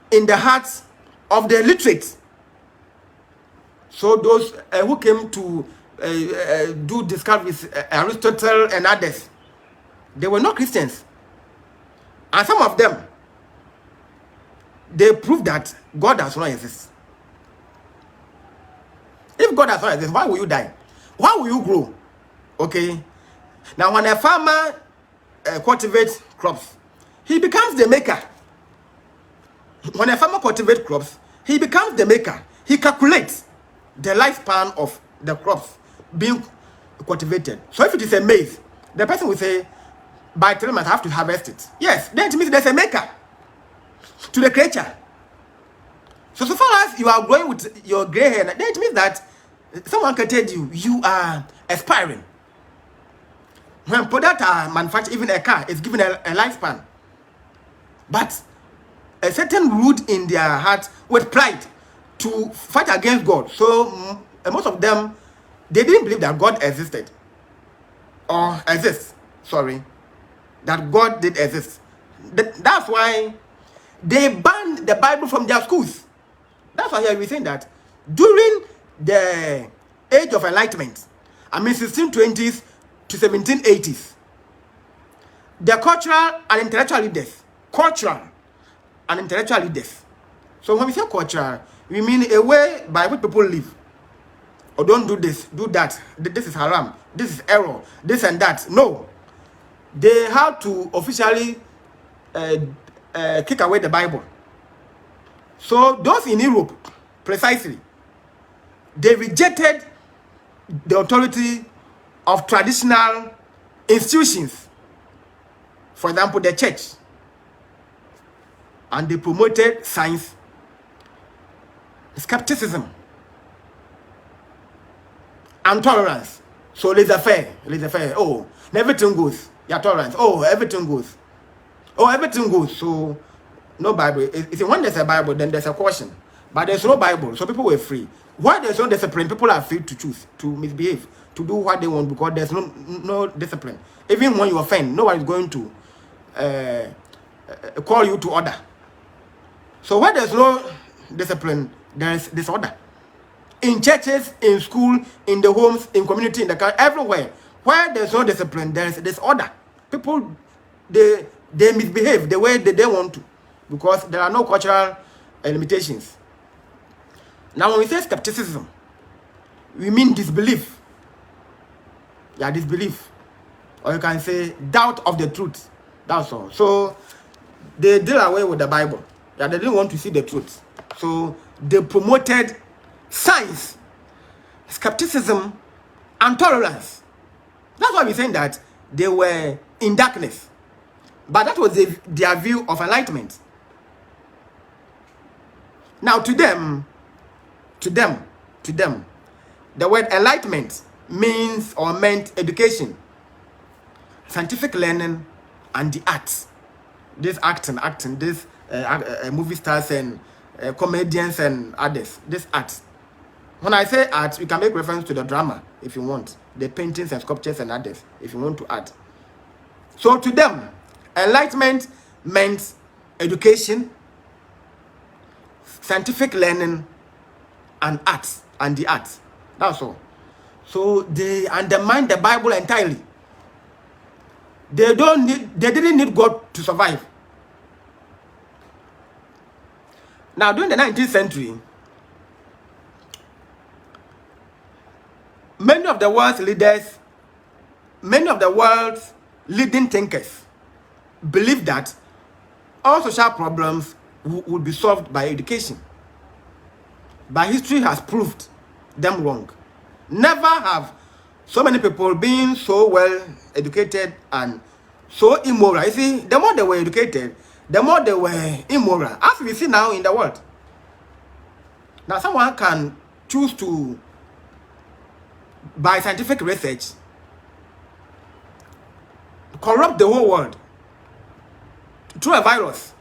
in the hearts of the illiterate. So those who came to do discoveries, Aristotle and others, they were not Christians. And some of them, they proved that God does not exist. If God does not exist, why will you die? Why will you grow? Okay. Now, when a farmer cultivates crops, he becomes the maker. When a farmer cultivates crops, he becomes the maker. He calculates the lifespan of the crops being cultivated. So if it is a maize, the person will say, by 3 months I have to harvest it. Yes, then it means there's a maker to the creature. So far as you are growing with your gray hair, then it means that someone can tell you, you are expiring. When products are manufactured, even a car is given a lifespan. But a certain root in their heart with pride to fight against God. So most of them, they didn't believe that God existed. Or exists, sorry. That God did exist. That's why they banned the Bible from their schools. That's why we're saying that during the age of Enlightenment, 1620s to 1780s, the cultural and intellectual leaders, so when we say cultural, we mean a way by which people live. Or don't do this, do that, this is haram, this is error, this and that. No. They had to officially kick away the Bible. So those in Europe, precisely, they rejected the authority of traditional institutions. For example, the church. And they promoted science, skepticism, and tolerance. So laissez-faire. Oh, everything goes. Yeah, tolerance. Oh, everything goes. Oh, everything goes. So no Bible. If when there's a Bible, then there's a caution. But there's no Bible, so people were free. Why there's no discipline? People are free to choose, to misbehave, to do what they want, because there's no discipline. Even when you offend, no one is going to call you to order. So where there's no discipline, there's disorder. In churches, in school, in the homes, in community, in the country, everywhere. Where there's no discipline, there's disorder. People, they misbehave the way they want to, because there are no cultural limitations. Now, when we say skepticism, we mean disbelief. Yeah, disbelief. Or you can say doubt of the truth. That's all. So they did away with the Bible. Yeah, they didn't want to see the truth. So they promoted science, skepticism, and tolerance. That's why we're saying that they were in darkness. But that was their view of enlightenment. Now to them, the word enlightenment means or meant education, scientific learning, and the arts. This acting, this movie stars and comedians and others. This art. When I say art, you can make reference to the drama if you want, the paintings and sculptures and others if you want to add. So to them, enlightenment meant education, scientific learning, and arts, and the arts. That's all. So they undermined the Bible entirely. They didn't need God to survive. Now, during the 19th century, many of the world's leading thinkers believe that all social problems would be solved by education. But history has proved them wrong. Never have so many people been so well educated and so immoral. You see, the more they were educated, the more they were immoral, as we see now in the world. Now, someone can choose to, by scientific research, corrupt the whole world through a virus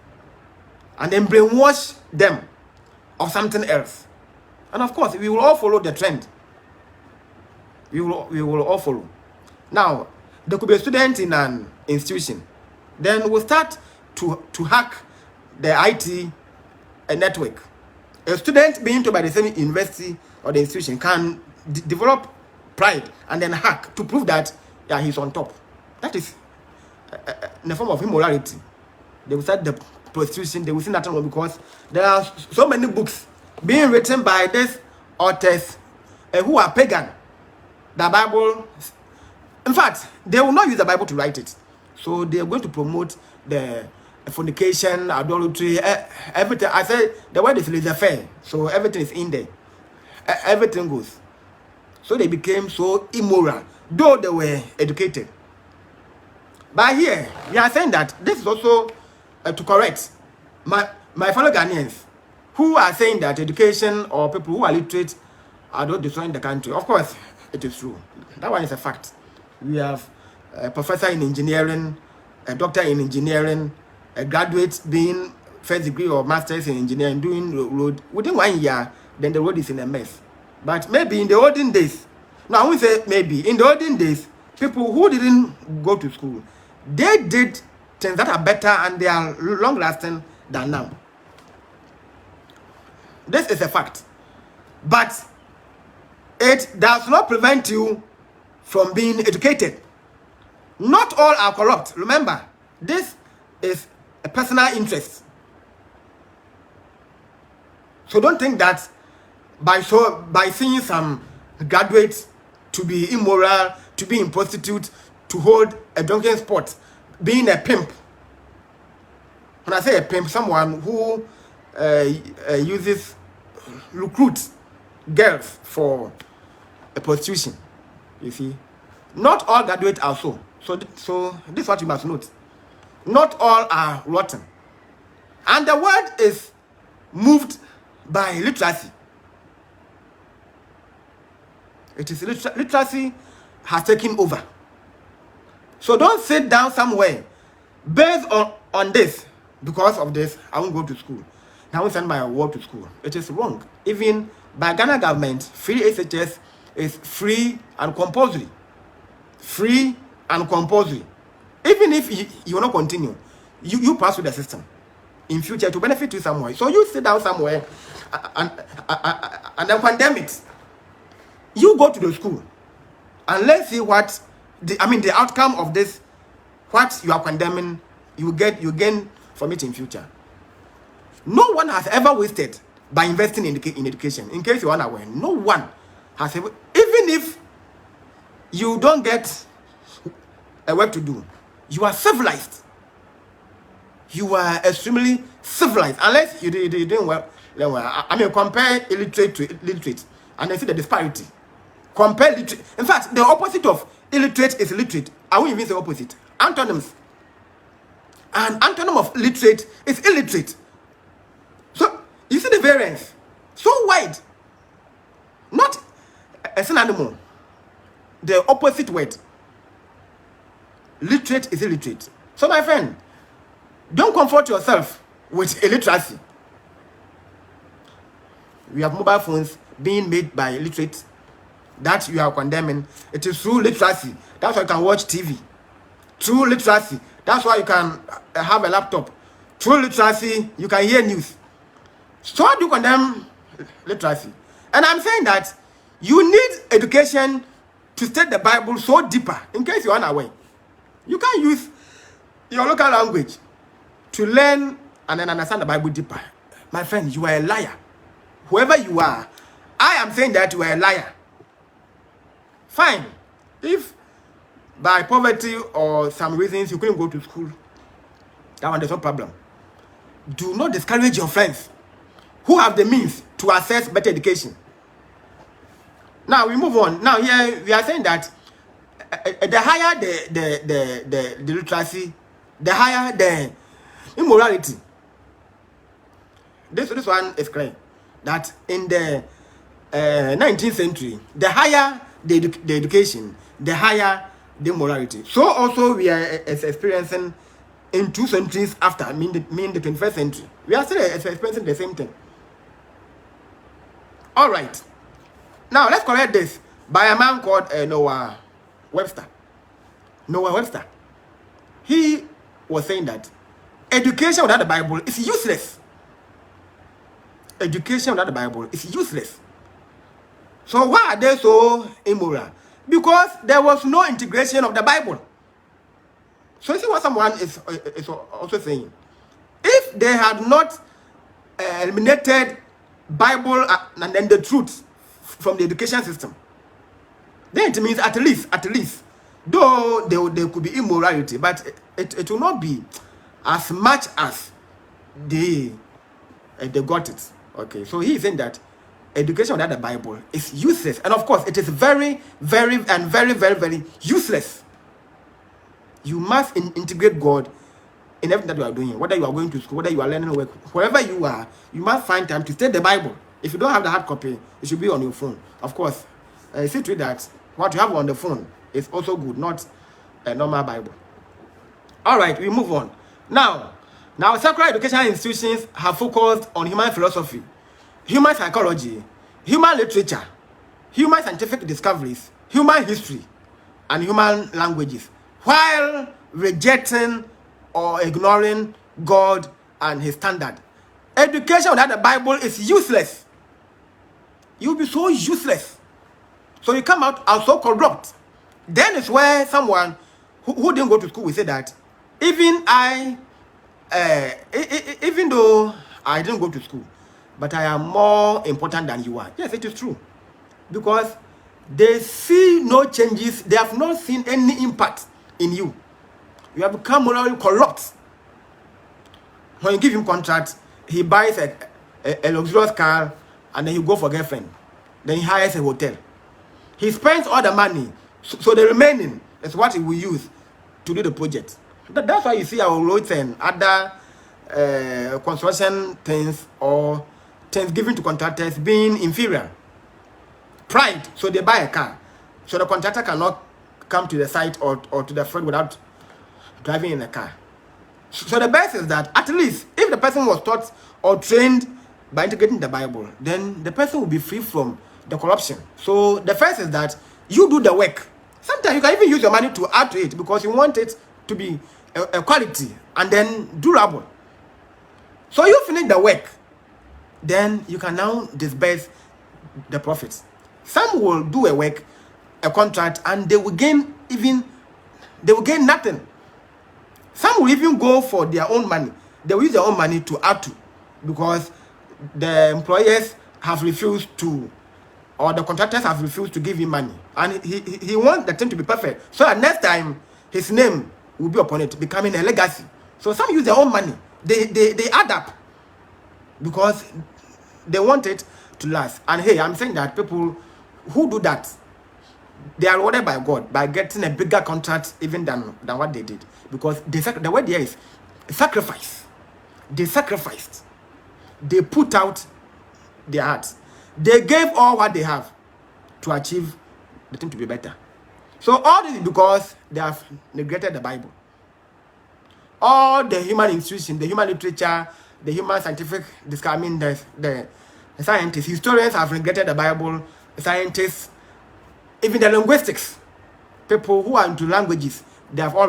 and then brainwash them of something else. And of course, we will all follow the trend. We will all follow. Now, there could be a student in an institution. Then we'll start to hack the IT network. A student being told by the same university or the institution can develop pride and then hack to prove that he's on top. That is in the form of immorality. They will start the prostitution. They will see nothing wrong because there are so many books being written by these authors who are pagan. The Bible, in fact, they will not use the Bible to write it. So they are going to promote the fornication, adultery, everything. I say the word is laissez-faire, so everything is in there. Everything goes. So they became so immoral, though they were educated. But here, we are saying that this is also to correct my fellow Ghanaians who are saying that education or people who are literate are not destroying the country. Of course, it is true. That one is a fact. We have a professor in engineering, a doctor in engineering, a graduate being first degree or master's in engineering, doing road. Within 1 year, then the road is in a mess. But maybe in the olden days, now I won't say maybe, in the olden days, people who didn't go to school, they did things that are better and they are long lasting than now. This is a fact. But it does not prevent you from being educated. Not all are corrupt. Remember, this is a personal interest. So don't think that by seeing some graduates to be immoral, to be in prostitute, to hold a drunken spot, being a pimp. When I say a pimp, someone who recruits girls for a prostitution. You see, not all graduates are so. So this is what you must note. Not all are rotten, and the world is moved by literacy. It is literacy has taken over. So don't sit down somewhere based on this. Because of this, I won't go to school. I won't send my work to school. It is wrong. Even by Ghana government, free SHS is free and compulsory. Free and compulsory. Even if you will not continue, you pass through the system. In future, to benefit you somewhere. So you sit down somewhere and then condemn it. You go to the school and let's see what the outcome of this, what you are condemning, you gain from it in future. No one has ever wasted by investing in education. In case you are unaware, no one has ever, even if you don't get a work to do, you are civilized. You are extremely civilized, unless you didn't well. I mean, compare illiterate to literate, and then see the disparity. Compare literate. In fact, the opposite of illiterate is literate. I won't even say opposite. Antonyms. An antonym of literate is illiterate. So you see the variance so wide. Not a synonym. The opposite word. Literate is illiterate. So my friend, don't comfort yourself with illiteracy. We have mobile phones being made by illiterates that you are condemning. It is through literacy. That's why you can watch TV. Through literacy. That's why you can have a laptop. Through literacy, you can hear news. So do you condemn literacy? And I'm saying that you need education to study the Bible so deeper. In case you're unaware, you can use your local language to learn and then understand the Bible deeper. My friend, you are a liar. Whoever you are, I am saying that you are a liar. Fine. If by poverty or some reasons you couldn't go to school, that one, there's no problem. Do not discourage your friends who have the means to access better education. Now we move on. Now here we are saying that the higher the literacy, the higher the immorality. This one is clear that in the 19th century, the higher the education, the higher the morality. So also we are experiencing in 2 centuries after, I mean the 21st century. We are still experiencing the same thing. All right. Now let's correct this by a man called Noah Webster. Noah Webster. He was saying that education without the Bible is useless. Education without the Bible is useless. So why are they so immoral? Because there was no integration of the Bible. So you see what someone is also saying. If they had not eliminated Bible and then the truth from the education system, then it means at least, though there could be immorality, but it will not be as much as they got it. Okay, so he is saying that education without the Bible is useless, and of course it is very, very, very useless. You must integrate God in everything that you are doing, whether you are going to school, whether you are learning work, wherever you are, you must find time to study the Bible. If you don't have the hard copy, it should be on your phone. Of course, see to it that what you have on the phone is also good, not a normal Bible. All right, we move on. Now, secular educational institutions have focused on human philosophy, human psychology, human literature, human scientific discoveries, human history, and human languages, while rejecting or ignoring God and his standard. Education without the Bible is useless. You'll be so useless. So you come out so corrupt. Then it's where someone who didn't go to school will say that even though I didn't go to school, but I am more important than you are. Yes, it is true. Because they see no changes. They have not seen any impact in you. You have become morally corrupt. When you give him contract, he buys a luxurious car and then he go for girlfriend. Then he hires a hotel. He spends all the money. So the remaining is what he will use to do the project. That's why you see our roads and other construction things or things given to contractors being inferior. Pride. So they buy a car. So the contractor cannot come to the site or to the front without driving in a car. So the best is that at least if the person was taught or trained by integrating the Bible, then the person will be free from the corruption. So the first is that you do the work. Sometimes you can even use your money to add to it because you want it to be a quality and then durable. So you finish the work, then you can now disburse the profits. Some will do a work, a contract, and they will gain nothing. Some will even go for their own money. They will use their own money to add to, because the employers have refused to, or the contractors have refused to give him money, and he wants the thing to be perfect, so that next time his name will be upon it, becoming a legacy. So some use their own money. They add up because they want it to last. And hey, I'm saying that people who do that, they are rewarded by God by getting a bigger contract even than what they did, because the word there is sacrifice. They sacrificed. They put out their hearts. They gave all what they have to achieve the thing to be better. So all this is because they have neglected the Bible. All the human institutions, the human literature, the human scientific discovery, the scientists, historians have neglected the Bible. Scientists, even the linguistics, people who are into languages, they have all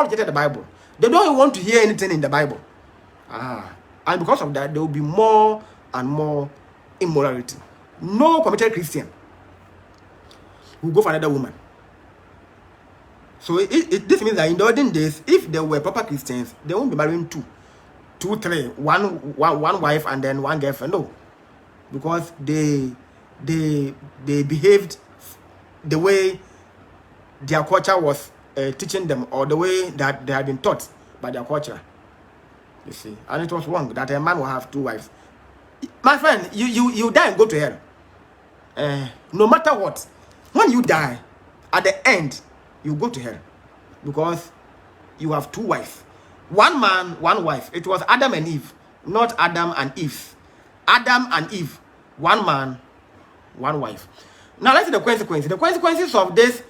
rejected the Bible. They don't even want to hear anything in the Bible. And because of that, there will be more and more immorality. No committed Christian will go for another woman. So this means that in the olden days, if they were proper Christians, they won't be marrying two, three, one wife and then one girlfriend. No, because they behaved the way their culture was teaching them, or the way that they had been taught by their culture. You see, and it was wrong that a man will have two wives. My friend, you die and go to hell. No matter what, when you die, at the end, you go to hell, because you have two wives. One man, one wife. It was Adam and Eve, not Adam and Eve. Adam and Eve, one man, one wife. Now let's see the consequences. The consequences of this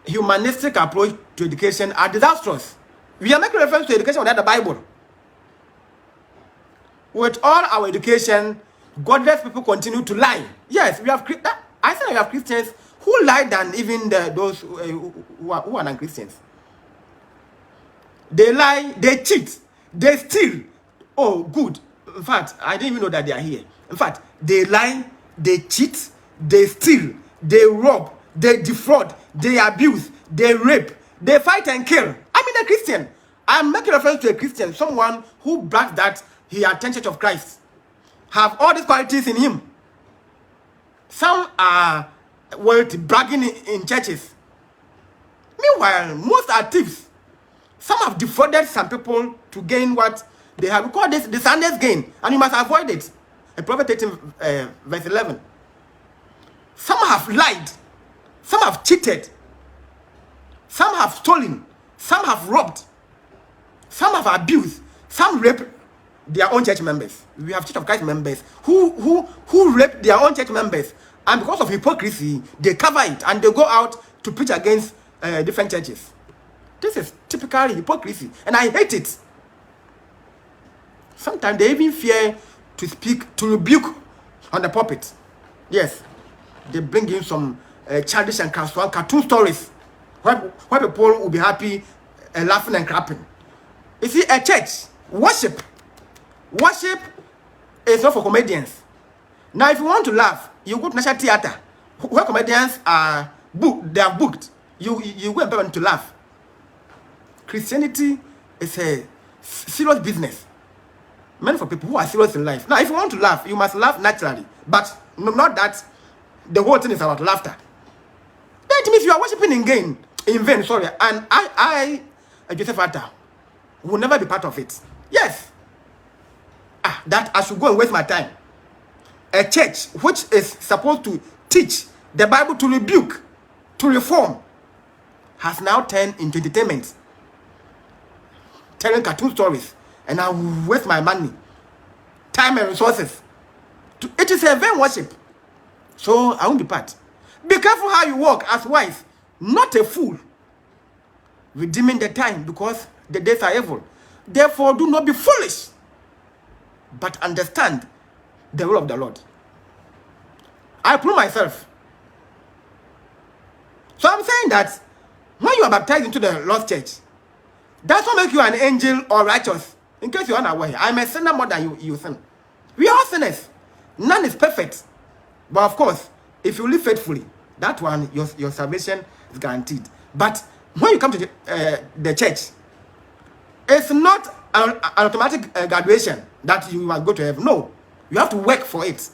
humanistic approach to education are disastrous. We are making reference to education without the Bible. With all our education, godless people continue to lie. Yes, we have. I said we have Christians who lie than even those who are non-Christians. They lie, they cheat, They steal. Oh, good. In fact, I didn't even know that they are here. In fact, they lie, they cheat, they steal, they rob, they defraud, they abuse, they rape, they fight and kill. I mean, a Christian. I'm making reference to a Christian, someone who brags that he attends Church of Christ, have all these qualities in him. Some are bragging in churches. Meanwhile, most are thieves. Some have defrauded some people to gain what they have. We call this dishonest gain, and you must avoid it. Proverbs 13, verse 11. Some have lied. Some have cheated. Some have stolen. Some have robbed. Some have abused. Some rape their own church members. We have Church of Christ members who rape their own church members, and because of hypocrisy, they cover it and they go out to preach against different churches. This is typical hypocrisy, and I hate it. Sometimes they even fear to speak, to rebuke on the pulpit. Yes, they bring in some childish and cartoon stories where people will be happy, laughing and clapping. You see, a church, worship is not for comedians. Now, if you want to laugh, you go to National Theatre, where comedians are booked. They are booked. You go and pay them to laugh. Christianity is a serious business, meant for people who are serious in life. Now, if you want to laugh, you must laugh naturally, but not that the whole thing is about laughter. That means you are worshiping in vain. Sorry, and I Joseph Atta, will never be part of it. Yes, that I should go and waste my time. A church which is supposed to teach the Bible, to rebuke, to reform, has now turned into entertainment, telling cartoon stories, and I will waste my money, time and resources. It is a vain worship. So I won't be part. Be careful how you walk as wise, not a fool, redeeming the time, because the days are evil. Therefore, do not be foolish, but understand the will of the Lord. I prove myself. So I'm saying that when you are baptized into the Lord's church, that's not make you an angel or righteous. In case you're unaware, I'm a sinner more than you sin. We are all sinners. None is perfect. But of course, if you live faithfully, that one, your salvation is guaranteed. But when you come to the church, it's not an automatic graduation that you must go to heaven. No, you have to work for it.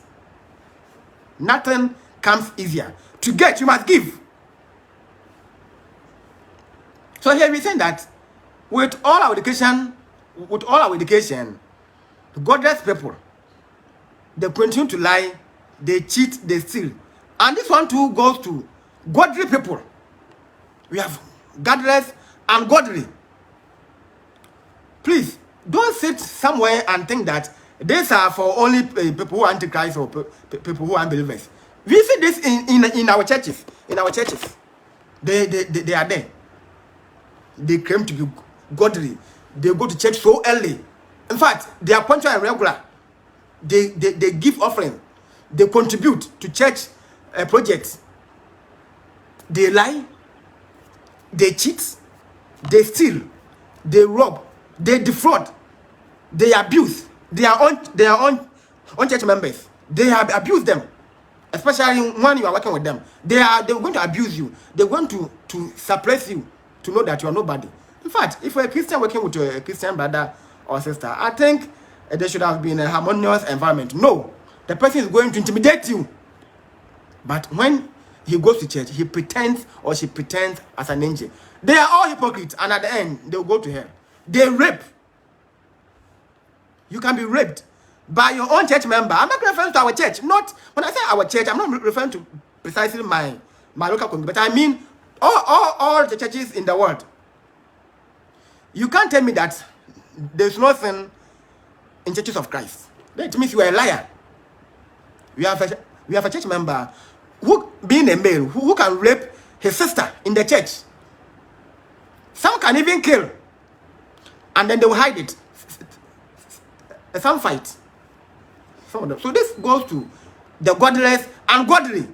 Nothing comes easier. To get, you must give. So here we say that with all our education, godless people, they continue to lie, they cheat, they steal. And this one too goes to godly people. We have godless and godly. Please, don't sit somewhere and think that these are for only people who are antichrist or people who are unbelievers. We see this in our churches. In our churches, they are there. They claim to be godly. They go to church so early. In fact, they are punctual and regular. They give offering. They contribute to church projects. They lie. They cheat. They steal. They rob. They defraud. They abuse their own church members. They have abused them, especially when you are working with them. They're going to abuse you. They're going to suppress you to know that you are nobody. In fact, if you're a Christian working with a Christian brother or sister, I think there should have been a harmonious environment. No, the person is going to intimidate you. But when he goes to church, he pretends or she pretends as an angel. They are all hypocrites, and at the end, they'll go to hell. They rape. You can be raped by your own church member. I'm not referring to our church. Not when I say our church, I'm not referring to precisely my local community, but I mean all the churches in the world. You can't tell me that there's nothing in churches of Christ. That means you are a liar. We have a church member who, being a male, who can rape his sister in the church. Some can even kill, and then they will hide it. Some fight. Some of them. So this goes to the godless and godly.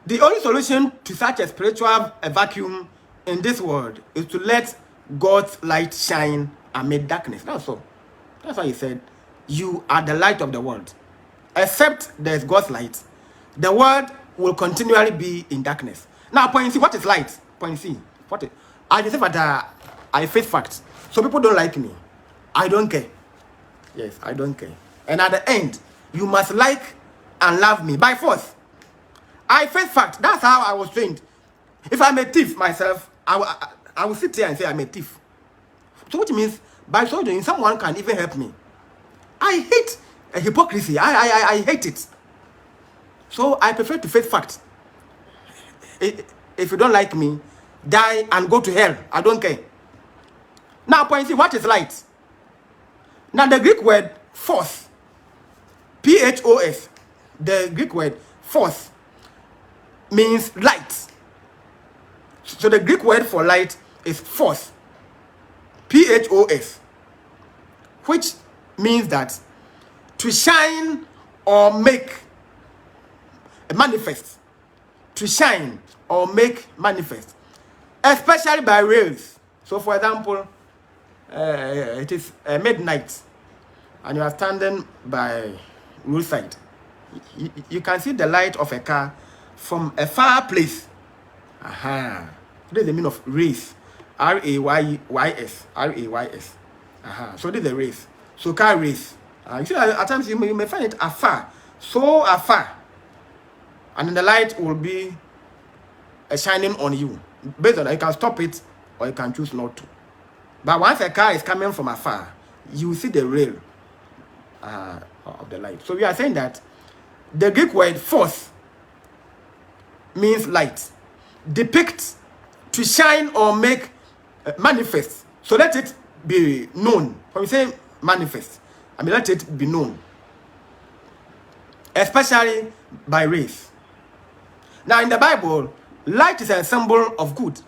The only solution to such a spiritual vacuum in this world is to let God's light shine amid darkness. That's all. That's why he said, you are the light of the world. Except there's God's light, the world will continually be in darkness. Now, point C, what is light? Point C, what is... I just say that I face facts. So people don't like me. I don't care. Yes, I don't care. And at the end, you must like and love me by force. I face fact. That's how I was trained. If I'm a thief myself, I will sit here and say I'm a thief. So which means by so doing, someone can even help me. I hate a hypocrisy. I hate it. So I prefer to face fact. If you don't like me, die and go to hell. I don't care. Now, point C, what is light? Now, the Greek word force, P-H-O-S, the Greek word force means light. So the Greek word for light is force, P-H-O-S, which means that to shine or make manifest, to shine or make manifest, especially by rays. So, for example, it is midnight, and you are standing by roadside. You can see the light of a car from a far place. Aha. This is the meaning of rays. R-A-Y-Y-S. R-A-Y-S. Aha. So this is the rays. So car rays. You see, at times you may find it afar. So afar. And then the light will be shining on you. Based on that, you can stop it or you can choose not to. But once a car is coming from afar, you see the rail of the light. So we are saying that the Greek word force means light, depicts, to shine or make manifest. So let it be known. When we say manifest, I mean let it be known, especially by rays. Now in the Bible, light is a symbol of good.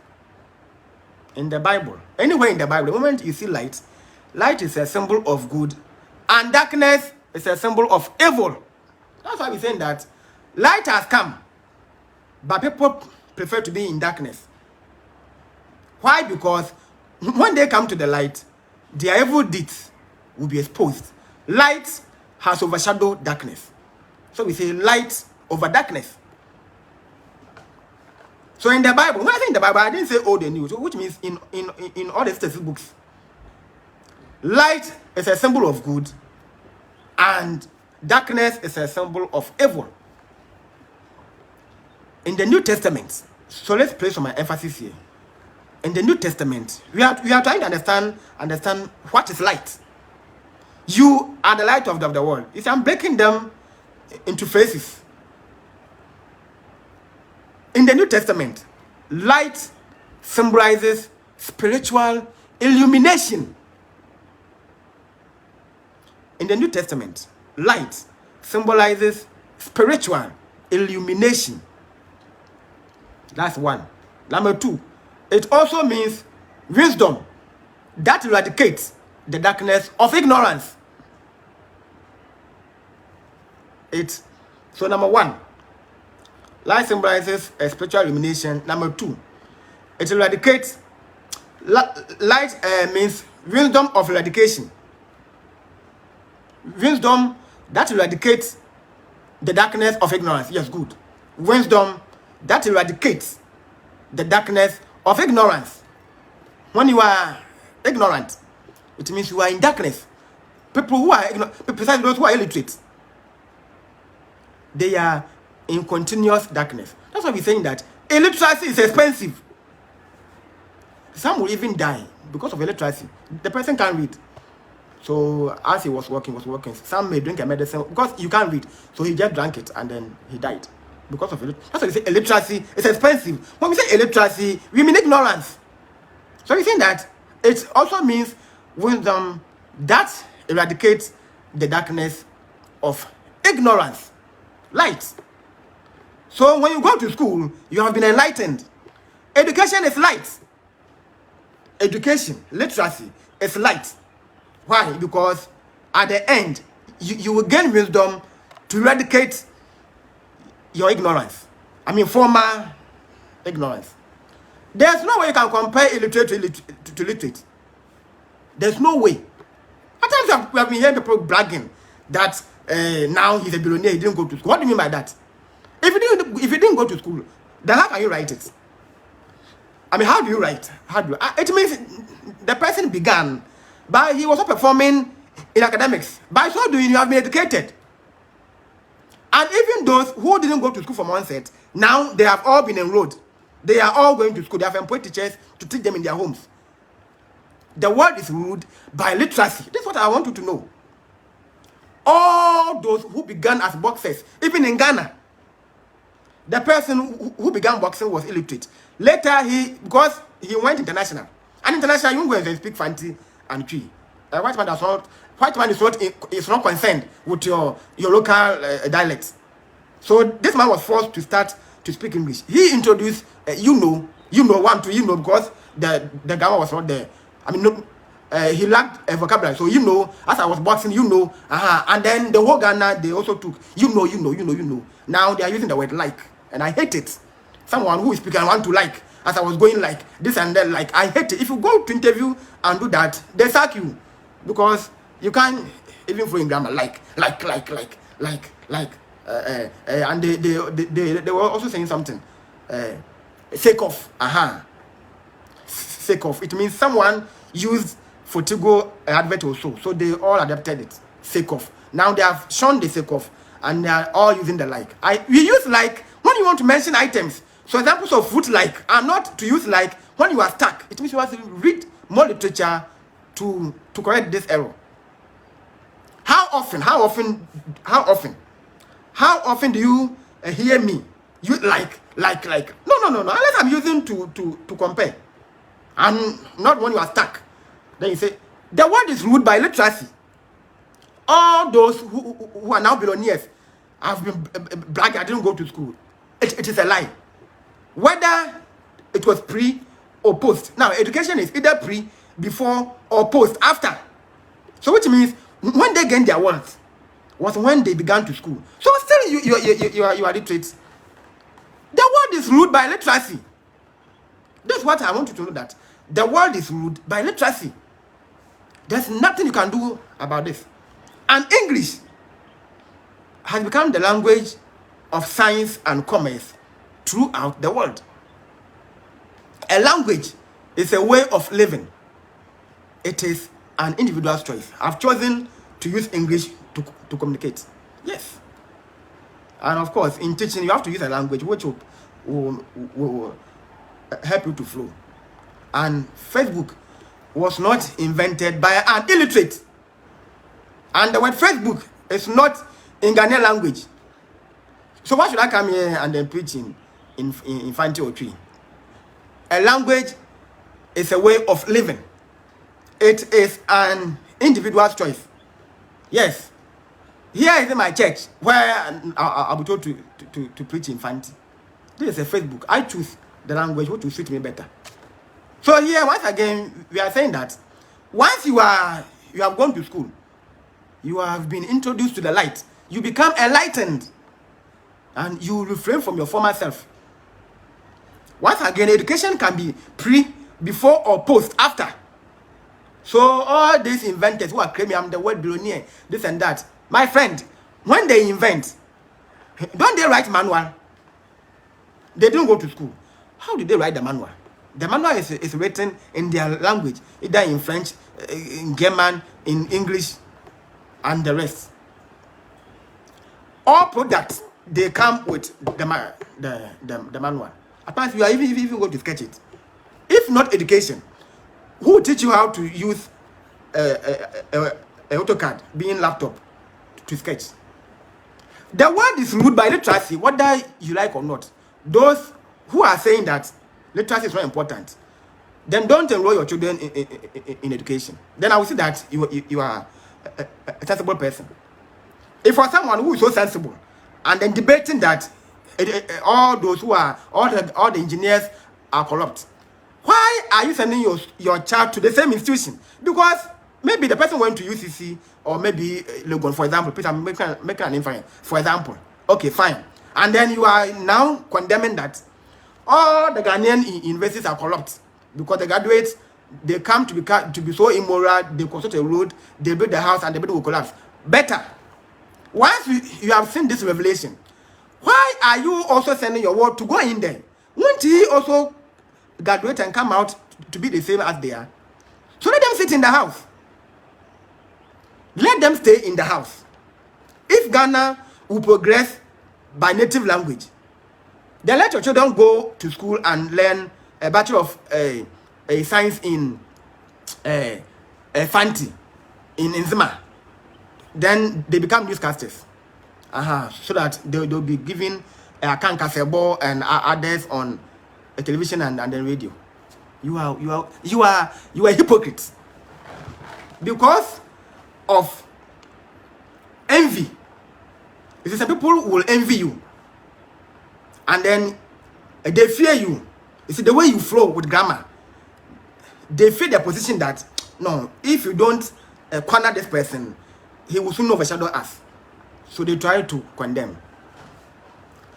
In the Bible, anywhere in the Bible, the moment you see light, light is a symbol of good, and darkness is a symbol of evil. That's why we're saying that light has come, but people prefer to be in darkness. Why? Because when they come to the light, their evil deeds will be exposed. Light has overshadowed darkness. So we say light over darkness. So in the Bible, when I say in the Bible, I didn't say old and new, which means in all the textbooks, light is a symbol of good, and darkness is a symbol of evil. In the New Testament, so let's place some emphasis here. In the New Testament, we are trying to understand what is light. You are the light of the world. You see, I'm breaking them into phrases. In the New Testament, light symbolizes spiritual illumination. In the New Testament, light symbolizes spiritual illumination. That's one. Number two, it also means wisdom that eradicates the darkness of ignorance. So number one, light symbolizes a spiritual illumination. Number two, it eradicates. Light means wisdom of eradication. Wisdom that eradicates the darkness of ignorance. Yes, good. Wisdom that eradicates the darkness of ignorance. When you are ignorant, it means you are in darkness. People who are ignorant, precisely those who are illiterate, they are in continuous darkness. That's why we're saying that illiteracy is expensive. Some will even die because of illiteracy. The person can't read. So as he was working. Some may drink a medicine because you can't read. So he just drank it and then he died because of illiteracy. That's why we say illiteracy is expensive. When we say illiteracy, we mean ignorance. So we're saying that it also means wisdom that eradicates the darkness of ignorance. Light. So when you go to school, you have been enlightened. Education is light. Education, literacy is light. Why? Because at the end, you will gain wisdom to eradicate your ignorance. I mean, former ignorance. There's no way you can compare illiterate to literate. There's no way. At times we have been hearing people bragging that now he's a billionaire, he didn't go to school. What do you mean by that? If you didn't go to school, then how can you write it? I mean, how do you write? How do you, it means the person began, but he was not performing in academics. By so doing, you have been educated. And even those who didn't go to school from onset, now they have all been enrolled. They are all going to school. They have employed teachers to teach them in their homes. The world is ruled by literacy. This is what I want you to know. All those who began as boxers, even in Ghana, the person who began boxing was illiterate. Later, because he went international. And international, you go and speak Fanti and Twi. White man does not. White man is not concerned with your local dialect. So this man was forced to start to speak English. He introduced because the grammar was not there. I mean, no, he lacked a vocabulary. So as I was boxing, and then the whole Ghana they also took Now they are using the word like, and I hate it. Someone who is speaking, I want to like, as I was going like this and that, like I hate it. If you go to interview and do that, they sack you because you can't even throw in grammar like, and they were also saying something. Sake of, sake of. It means someone used Fotigo advert also, so they all adapted it. Sake of. Now they have shown the sake of, and they are all using the like. We use like when you want to mention items. So examples of fruit like are not to use like when you are stuck. It means you have to read more literature to correct this error. How often do you hear me use like? No. Unless I'm using to compare. And not when you are stuck. Then you say, the word is ruled by literacy. All those who are now billionaires have been bragging, I didn't go to school. It is a lie. Whether it was pre or post. Now, education is either pre, before, or post, after. So which means, when they gained their wealth, was when they began to school. So still, you are literate. The world is ruled by literacy. That's what I want you to know, that the world is ruled by literacy. There's nothing you can do about this. And English has become the language of science and commerce throughout the world. A language is a way of living. It is an individual's choice. I've chosen to use English to communicate. Yes. And of course, in teaching, you have to use a language which will help you to flow. And Facebook was not invented by an illiterate. And the word Facebook is not in Ghanaian language. So why should I come here and then preach in Fanti or Twi? A language is a way of living. It is an individual's choice. Yes. Here is in my church where I'll be told to preach in Fanti. This is a Facebook. I choose the language which will suit me better. So here, once again, we are saying that once you have gone to school, you have been introduced to the light, you become enlightened, and you refrain from your former self. Once again, education can be pre, before, or post, after. So all these inventors who are claiming I'm the word billionaire, this and that, my friend, when they invent, don't they write manual? They don't go to school. How did they write the manual? The manual is written in their language, either in French, in German, in English, and the rest. All products, they come with the manual. At times, you are even going to sketch it. If not education, who will teach you how to use a AutoCAD, being laptop, to sketch? The world is ruled by literacy, whether you like or not. Those who are saying that literacy is not important, then don't enroll your children in education. Then I will see that you are a sensible person. If for someone who is so sensible and then debating that all those who are all the engineers are corrupt, why are you sending your child to the same institution? Because maybe the person went to UCC or maybe Logan, for example. Please, I'm making an inference. For example, okay, fine. And then you are now condemning that All the Ghanaian universities are corrupt because the graduates, they come to be so immoral. They construct a road, they build the house, and the building will collapse. Better, once you have seen this revelation, why are you also sending your word to go in there? Won't he also graduate and come out to be the same as they are? So let them sit in the house. Let them stay in the house. If Ghana will progress by native language, then let your children go to school and learn a Bachelor of Science in Fanti, in Nzima. Then they become newscasters. So that they'll be giving Kankasebo and others on television and then radio. You are hypocrites because of envy. You see, some people will envy you, and then they fear you. You see, the way you flow with grammar, they fear their position that no, if you don't corner this person, he will soon overshadow us. So they try to condemn.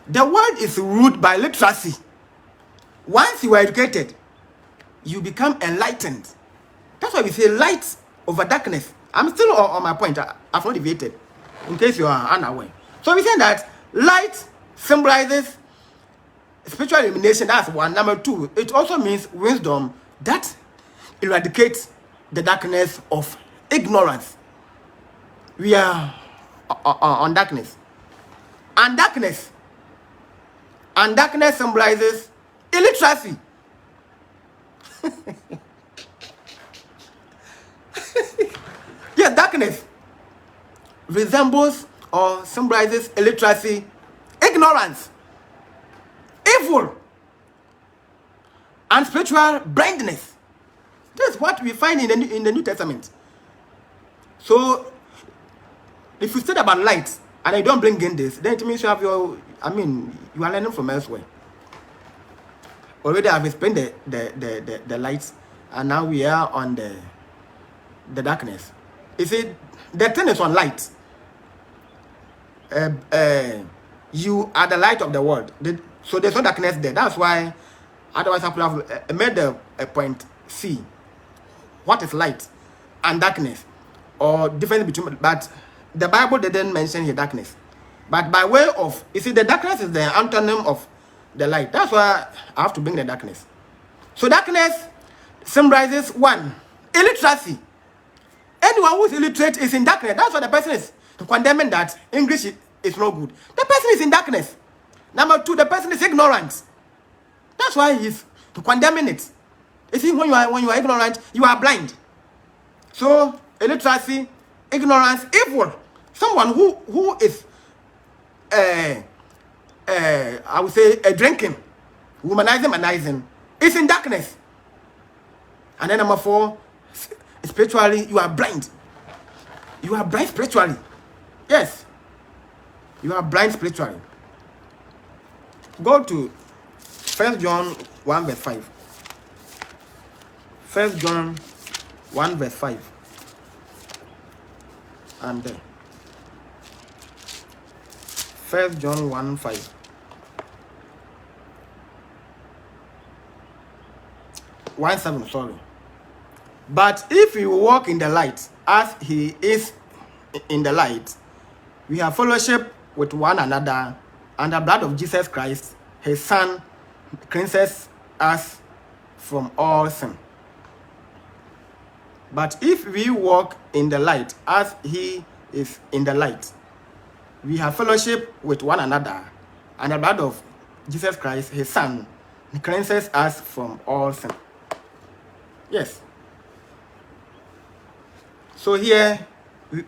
The world is ruled by literacy. Once you are educated, you become enlightened. That's why we say light over darkness. I'm still on my point. I've not deviated, in case you are unaware. So we say that light symbolizes spiritual illumination. That's one. Number two, it also means wisdom that eradicates the darkness of ignorance. We are on darkness. And darkness symbolizes illiteracy. Yes, darkness resembles or symbolizes illiteracy, ignorance, evil, and spiritual blindness. That's what we find in the New Testament. So, if you study about light and I don't bring in this, then it means you have you are learning from elsewhere. Already I've explained the lights, and now we are on the darkness. You see, the thing is on light. You are the light of the world. So there's no darkness there. That's why, otherwise I could have made a point C. What is light and darkness, or difference between? But the Bible didn't mention here darkness. But by way of, you see, the darkness is the antonym of the light. That's why I have to bring the darkness. So darkness symbolizes one, illiteracy. Anyone who is illiterate is in darkness. That's why the person is condemning that English is no good. The person is in darkness. Number two, the person is ignorant. That's why he's condemning it. You see, when you are ignorant, you are blind. So illiteracy, ignorance, evil. Someone who is I would say drinking, womanizing, is in darkness. And then number four, spiritually, you are blind. You are blind spiritually. Yes. You are blind spiritually. Go to 1 John 1 verse 5. 1 John 1 verse 5. And 1 John 1 5. 1 7, sorry. But if you walk in the light, as he is in the light, we have fellowship with one another, and the blood of Jesus Christ, his Son, cleanses us from all sin. But if we walk in the light, as he is in the light, we have fellowship with one another, and the blood of Jesus Christ, his Son, cleanses us from all sin. Yes. So here,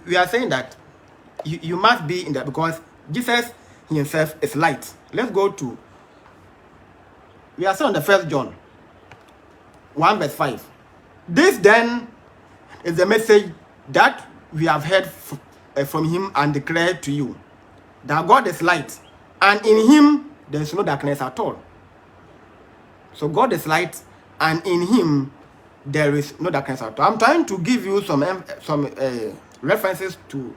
we are saying that you must be in that, because Jesus himself is light. Let's go to, we are still on the 1 John 1 verse 5. This then is the message that we have heard from him and declared to you, that God is light, and in him there is no darkness at all. So God is light, and in him there is no darkness at all. I'm trying to give you some references to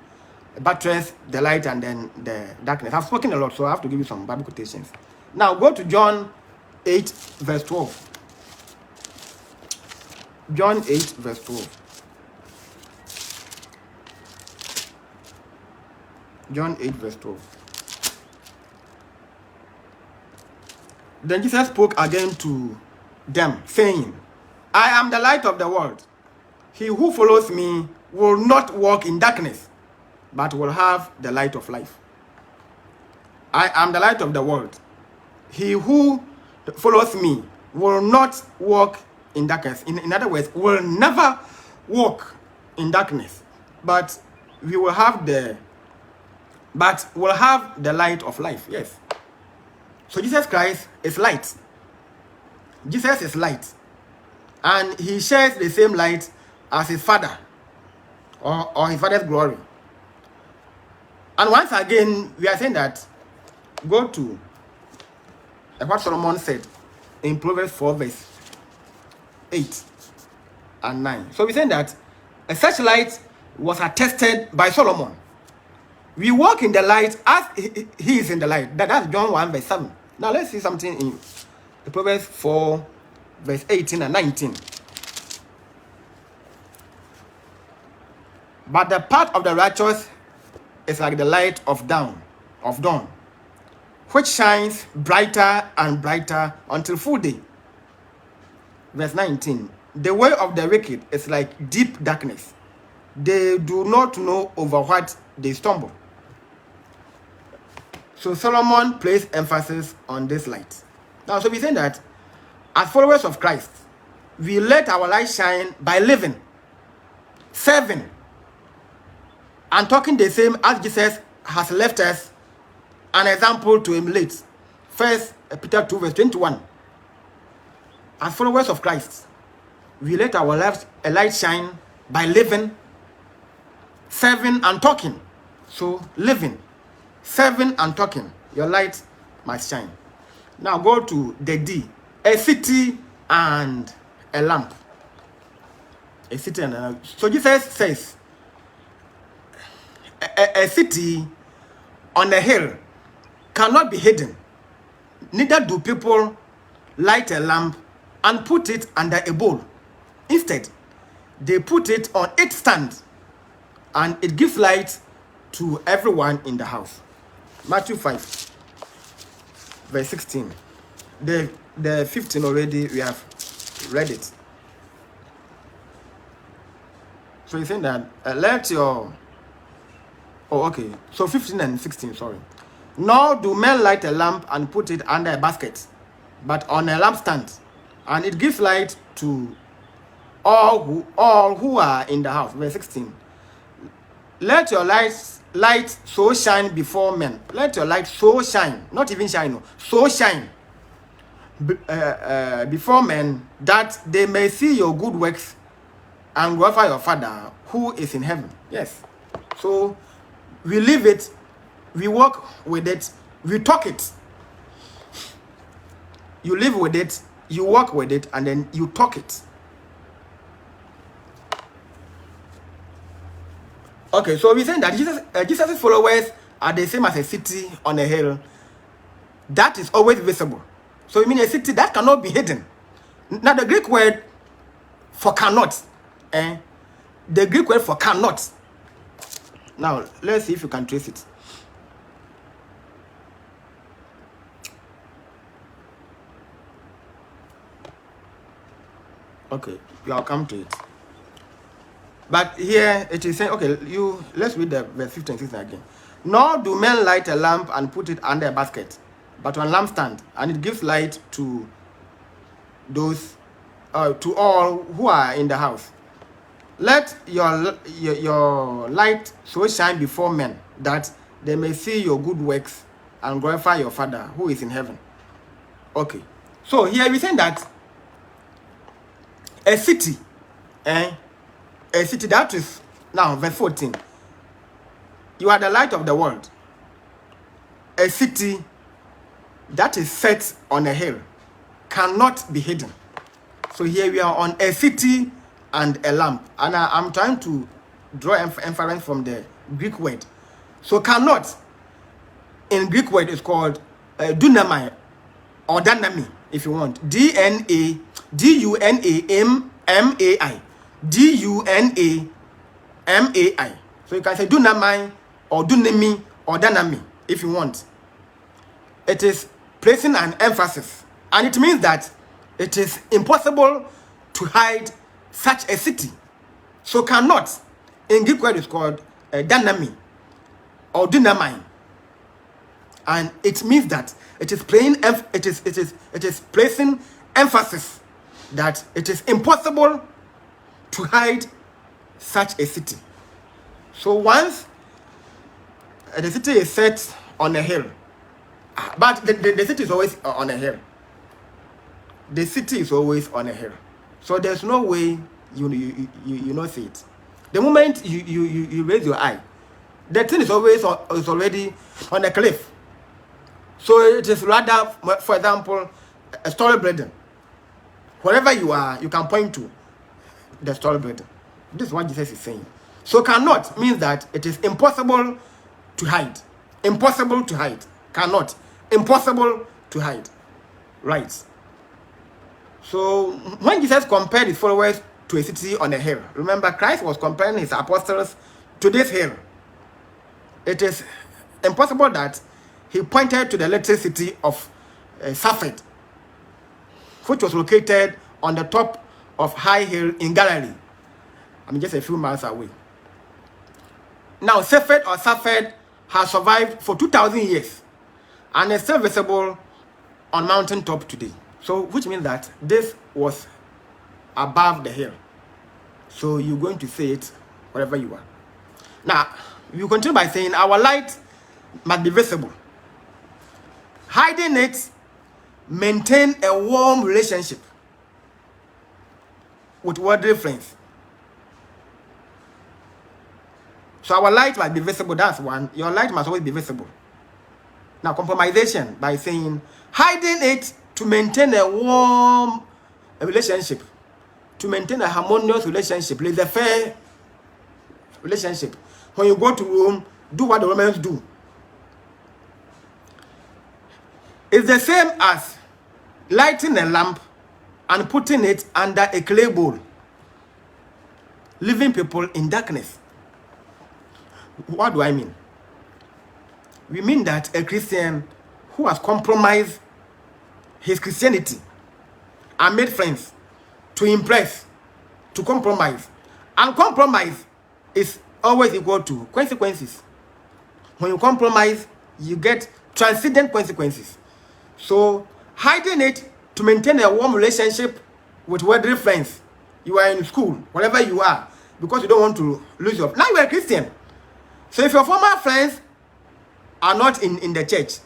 buttress the light and then the darkness. I've spoken a lot, so I have to give you some Bible quotations. Now go to John 8 verse 12. John 8 verse 12. John 8 verse 12. Then Jesus spoke again to them, saying, I am the light of the world. He who follows me will not walk in darkness, but will have the light of life. I am the light of the world. He who follows me will not walk in darkness. In other words, will never walk in darkness, but will have the light of life. Yes. So Jesus Christ is light. Jesus is light. And he shares the same light as his Father, or his Father's glory. And once again, we are saying that, go to what Solomon said in Proverbs 4 verse 8 and 9. So we're saying that such light was attested by Solomon. We walk in the light as he is in the light. That's John 1 verse 7. Now let's see something in Proverbs 4 verse 18 and 19. But the path of the righteous is like the light of dawn, which shines brighter and brighter until full day. Verse 19. The way of the wicked is like deep darkness. They do not know over what they stumble. So Solomon placed emphasis on this light. Now, so we say that as followers of Christ, we let our light shine by living, serving, and talking the same as Jesus has left us an example to emulate. 1 Peter 2 verse 21. As followers of Christ, we let our light shine by living, serving, and talking. So living, serving, and talking, your light must shine. Now go to the D. A city and a lamp. A city and a lamp. So Jesus says, a city on a hill cannot be hidden. Neither do people light a lamp and put it under a bowl. Instead, they put it on its stand, and it gives light to everyone in the house. Matthew 5 verse 16. The 15 already, we have read it. So he's saying that let your... Oh, okay. So 15 and 16, sorry. Nor do men light a lamp and put it under a basket, but on a lampstand, and it gives light to all who are in the house. Verse 16. Let your light so shine before men. Let your light so shine, not even shine, no, so shine before men, that they may see your good works and glorify your Father who is in heaven. Yes. So we live it, we walk with it, we talk it. You live with it, you walk with it, and then you talk it. Okay, so we're saying that Jesus' followers are the same as a city on a hill that is always visible. So you mean a city that cannot be hidden. Now the Greek word for cannot, the Greek word for cannot. Now let's see if you can trace it. Okay, I'll come to it. But here it is saying, okay, let's read the verse 15 and 16 again. Nor do men light a lamp and put it under a basket, but on a lampstand, and it gives light to those, to all who are in the house. Let your light so shine before men, that they may see your good works and glorify your Father who is in heaven. Okay, so here we're saying that a city, a city that is, now verse 14, you are the light of the world. A city that is set on a hill cannot be hidden. So here we are on a city and a lamp, and I'm trying to draw inference from the Greek word. So cannot in Greek word is called dunamai or dynami. if you want. D-U-N-A-M-M-A-I. D-U-N-A-M-A-I. So you can say dunamai or dunemi or danami if you want. It is placing an emphasis, and it means that it is impossible to hide such a city. So cannot, in Greek word is called danami or dunamai, and it means that it is placing emphasis that it is impossible to hide such a city. So once the city is set on a hill, but the city is always on a hill. The city is always on a hill. So there's no way you not see it. The moment you raise your eye, the thing is already on a cliff. So it is rather, for example, a story building. Wherever you are, you can point to the story building. This is what Jesus is saying. So cannot means that it is impossible to hide. Impossible to hide. Cannot. Impossible to hide. Right. So when Jesus compared his followers to a city on a hill, remember Christ was comparing his apostles to this hill. It is impossible that he pointed to the little city of Safed, which was located on the top of high hill in Galilee. I mean, just a few miles away. Now, Safed has survived for 2,000 years and is still visible on mountaintop today. So, which means that this was above the hill. So, you're going to see it wherever you are. Now, you continue by saying, our light must be visible. Hiding it, maintain a warm relationship with worldly friends. So our light must be visible. That's one. Your light must always be visible. Now, compromisation by saying, hiding it to maintain a warm relationship, to maintain a harmonious relationship, like the fair relationship. When you go to Rome, do what the Romans do. It's the same as lighting a lamp and putting it under a clay bowl, leaving people in darkness. What do I mean? We mean that a Christian who has compromised his Christianity and made friends to impress, to compromise. And compromise is always equal to consequences. When you compromise, you get transcendent consequences. So, hiding it to maintain a warm relationship with worldly friends. You are in school, wherever you are, because you don't want to lose your... Now you are a Christian. So if your former friends are not in the church,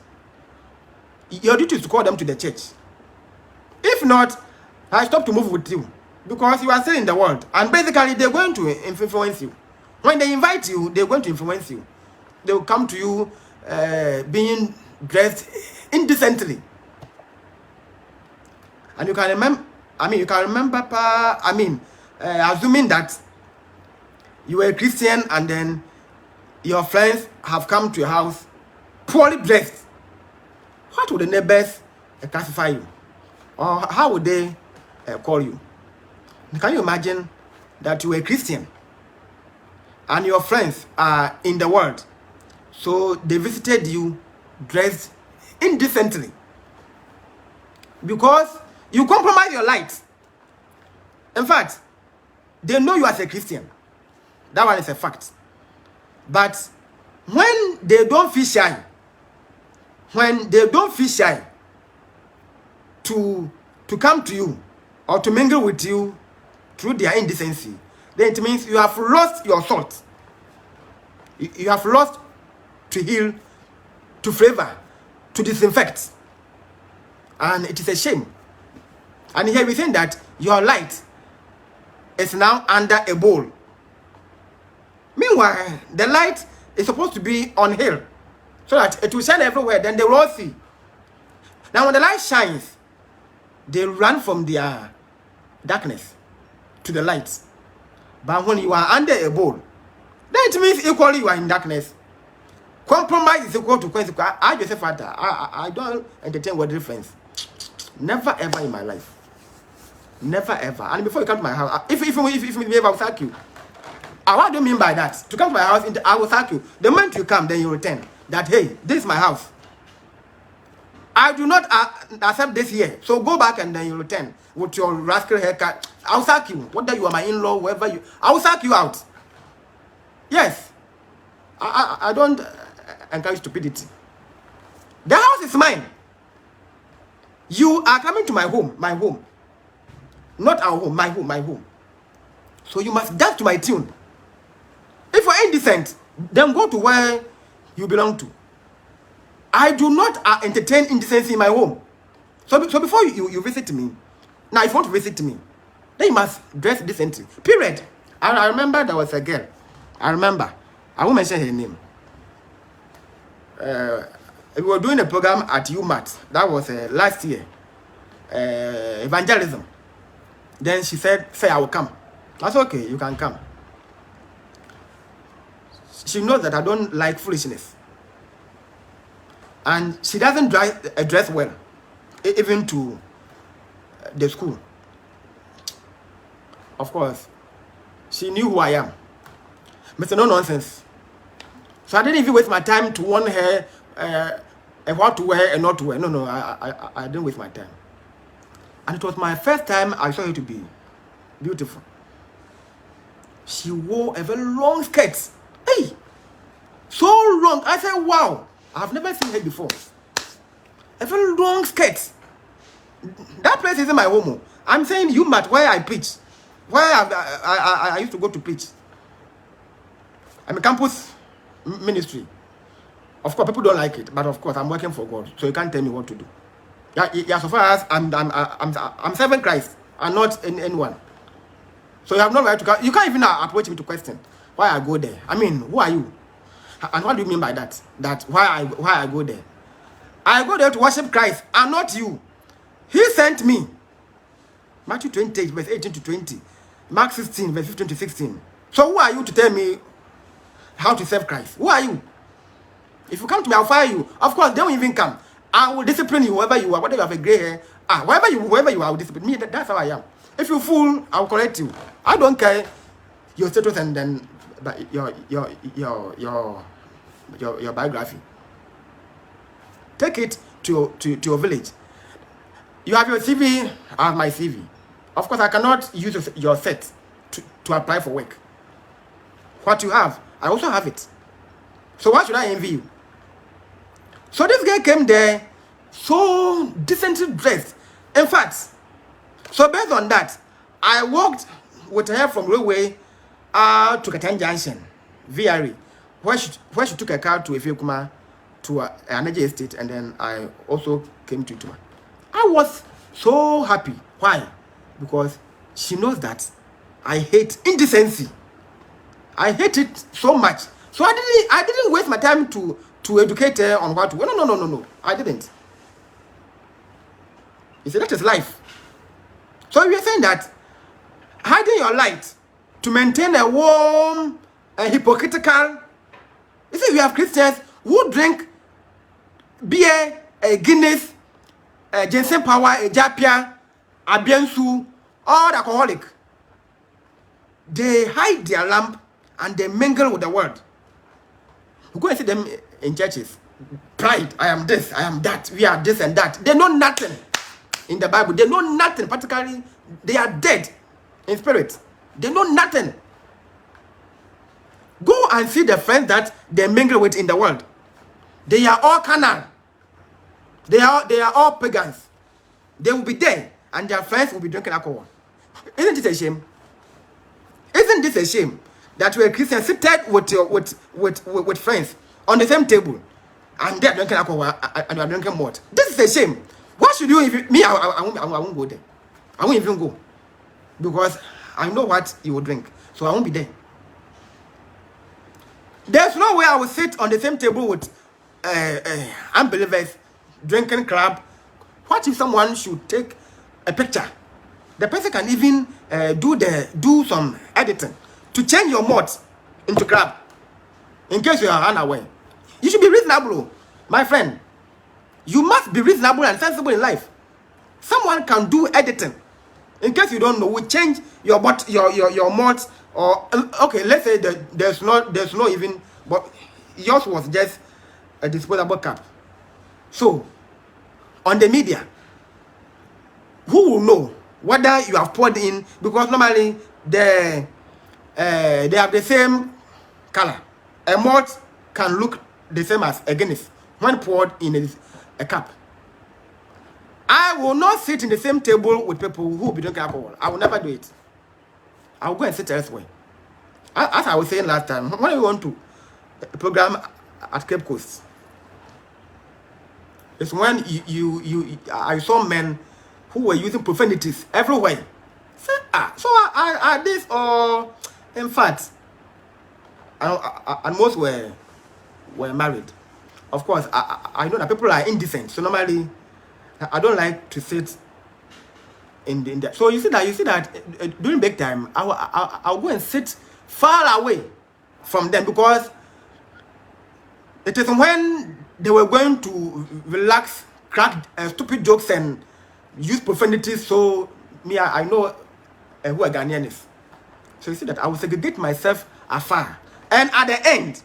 your duty is to call them to the church. If not, I stop to move with you, because you are still in the world. And basically, they're going to influence you. When they invite you, they're going to influence you. They will come to you being dressed indecently. And you can remember, assuming that you were a Christian and then your friends have come to your house poorly dressed. What would the neighbors classify you? Or how would they call you? Can you imagine that you were a Christian and your friends are in the world, so they visited you dressed indecently because you compromise your light? In fact, they know you as a Christian. That one is a fact. But when they don't feel shy, to come to you or to mingle with you through their indecency, then it means you have lost your salt. You have lost to heal, to flavor, to disinfect. And it is a shame. And here we think that your light is now under a bowl. Meanwhile, the light is supposed to be on hill, so that it will shine everywhere, then they will all see. Now when the light shines, they run from their darkness to the light. But when you are under a bowl, then it means equally you are in darkness. Compromise is equal to consequence. I just say, Father, I don't entertain what difference. Never ever in my life. Never ever. And before you come to my house, if I will sack you. What do you mean by that? To come to my house, I will sack you. The moment you come, then you return. That, hey, this is my house. I do not accept this here. So go back and then you return with your rascal haircut. I'll sack you. Whether you are my in-law, whoever you, I will sack you out. Yes. I don't encourage stupidity. The house is mine. You are coming to my home. Not our home, my home. So you must dance to my tune. If you're indecent, then go to where you belong to. I do not entertain indecency in my home. So before you visit me, now if you want to visit me, then you must dress decently. Period. I remember there was a girl. I won't mention her name. We were doing a program at UMAT. That was last year. Evangelism. Then she said, I will come. That's okay, you can come. She knows that I don't like foolishness. And she doesn't dress well, even to the school. Of course, she knew who I am. Mr. No nonsense. So I didn't even waste my time to warn her what to wear and not to wear. No, I didn't waste my time. And it was my first time I saw her to be beautiful. She wore a very long skirt. Hey! So long. I said, wow. I've never seen her before. A very long skirt. That place isn't my home. I'm saying UMAT, where I preach. Where I used to go to preach. I'm a campus ministry. Of course, people don't like it. But of course, I'm working for God. So you can't tell me what to do. Yeah, so far as I'm serving Christ and not anyone. So you have no right to come. You can't even approach me to question why I go there. I mean, who are you? And what do you mean by that? That why I go there? I go there to worship Christ and not you. He sent me. Matthew 28, verse 18 to 20. Mark 16, verse 15 to 16. So who are you to tell me how to serve Christ? Who are you? If you come to me, I'll fire you. Of course, they won't even come. I will discipline you wherever you are. Whether you have a gray hair, wherever you are, I will discipline me. That's how I am. If you fool, I will correct you. I don't care your status and then your biography. Take it to your village. You have your CV, I have my CV. Of course, I cannot use your set to apply for work. What you have, I also have it. So why should I envy you? So this guy came there so decently dressed. In fact, so based on that, I walked with her from railway to Katan Junction, VRE, where she took a car to Efiokuma to an energy estate, and then I also came to Ituma. I was so happy. Why? Because she knows that I hate indecency. I hate it so much. So I didn't waste my time to educate her on what to. No. I didn't. You see, that is life. So we are saying that hiding your light to maintain a warm and hypocritical. You see, we have Christians who drink beer, Guinness, ginseng power, Japia, Abiensu, all the alcoholic. They hide their lamp and they mingle with the world. You go and see them in churches. Pride, I am this, I am that, we are this and that. They know nothing in the Bible. They know nothing. Particularly, they are dead in spirit. They know nothing. Go and see the friends that they mingle with in the world. They are all carnal. They are all pagans. They will be there, and their friends will be drinking alcohol. Isn't it a shame? Isn't this a shame that we are Christians seated with friends on the same table, and they are drinking alcohol and you are drinking malt? This is a shame. What should you if me? I won't go there. I won't even go because I know what you will drink, so I won't be there. There's no way I will sit on the same table with unbelievers drinking crab. What if someone should take a picture? The person can even do some editing to change your mouth into crab. In case you are unaware, you should be reasonable, my friend. You must be reasonable and sensible in life. Someone can do editing. In case you don't know, we change your mods, or okay, let's say that there's no even, but yours was just a disposable cup. So on the media, who will know whether you have poured in, because normally they have the same color. A malt can look the same as a Guinness when poured in a cup. I will not sit in the same table with people who will be drinking alcohol. I will never do it. I will go and sit elsewhere. As I was saying last time, when we went to a program at Cape Coast, it's when I saw men who were using profanities everywhere. So are this, or in fact, and most were married. Of course, I know that people are indecent, so normally I don't like to sit in the. So you see that during break time, I'll go and sit far away from them, because it is when they were going to relax, crack stupid jokes and use profanities. So me, I know who a Ghanaian is. So you see that I will segregate myself afar, and at the end,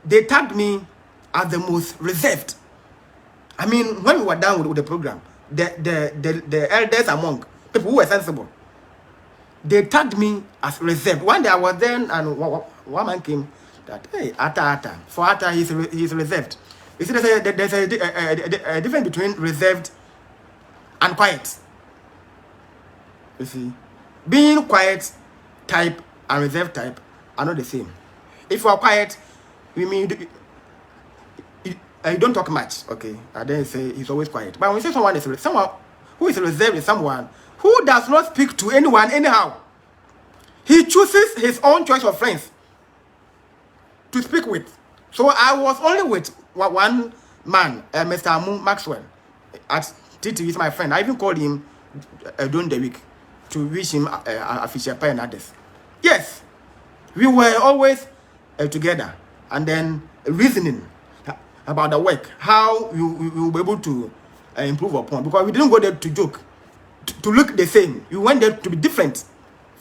they tagged me as the most reserved. I mean, when we were done with the program, the elders among people who were sensible, they tagged me as reserved. One day I was there, and one man came that, hey, Atta, for Atta, he's reserved. You see, there's a difference between reserved and quiet. You see, being quiet type and reserved type are not the same. If you are quiet, we mean you don't talk much, okay? I then say he's always quiet. But when you say someone who is reserved is someone who does not speak to anyone anyhow. He chooses his own choice of friends to speak with. So I was only with one man, Mr. Amu Maxwell at TT. He's my friend. I even called him during the week to wish him a Fisher Pie and others. Yes, we were always together, and then reasoning about the work, how we will be able to improve upon, because we didn't go there to joke, to look the same. We went there to be different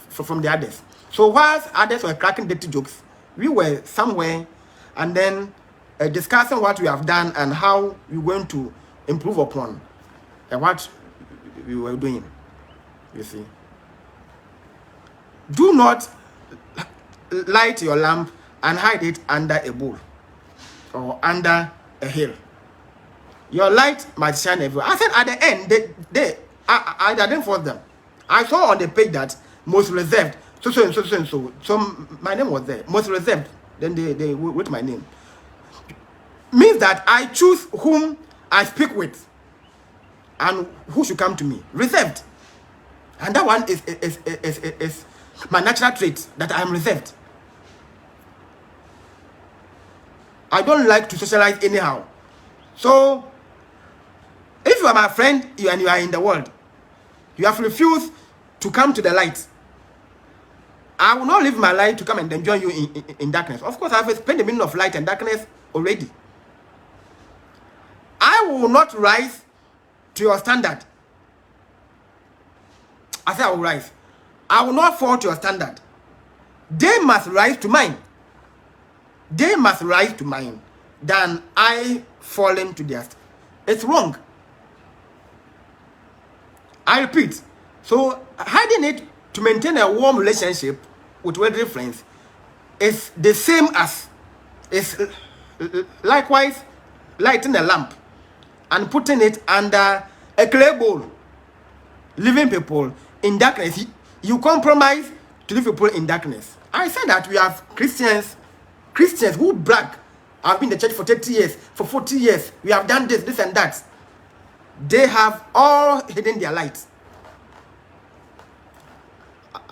from the others. So whilst others were cracking dirty jokes, we were somewhere, and then discussing what we have done and how we were going to improve upon what we were doing. You see, do not light your lamp and hide it under a bowl or under a hill. Your light might shine everywhere. I said at the end, I didn't force them. I saw on the page that most reserved, so my name was there, most reserved. Then they wrote my name. Means that I choose whom I speak with and who should come to me. Reserved. And that one is my natural trait, that I am reserved. I don't like to socialize anyhow. So, if you are my friend and you are in the world, you have refused to come to the light, I will not leave my light to come and then join you in darkness. Of course, I have explained the meaning of light and darkness already. I will not rise to your standard. I say I will rise. I will not fall to your standard. They must rise to mine. They must rise to mine than I falling to theirs. It's wrong. I repeat. So hiding it to maintain a warm relationship with worldly friends is the same as likewise lighting a lamp and putting it under a clay bowl, leaving people in darkness. You compromise to leave people in darkness. I said that we have Christians who brag. I've been in the church for 30 years, for 40 years. We have done this and that. They have all hidden their light.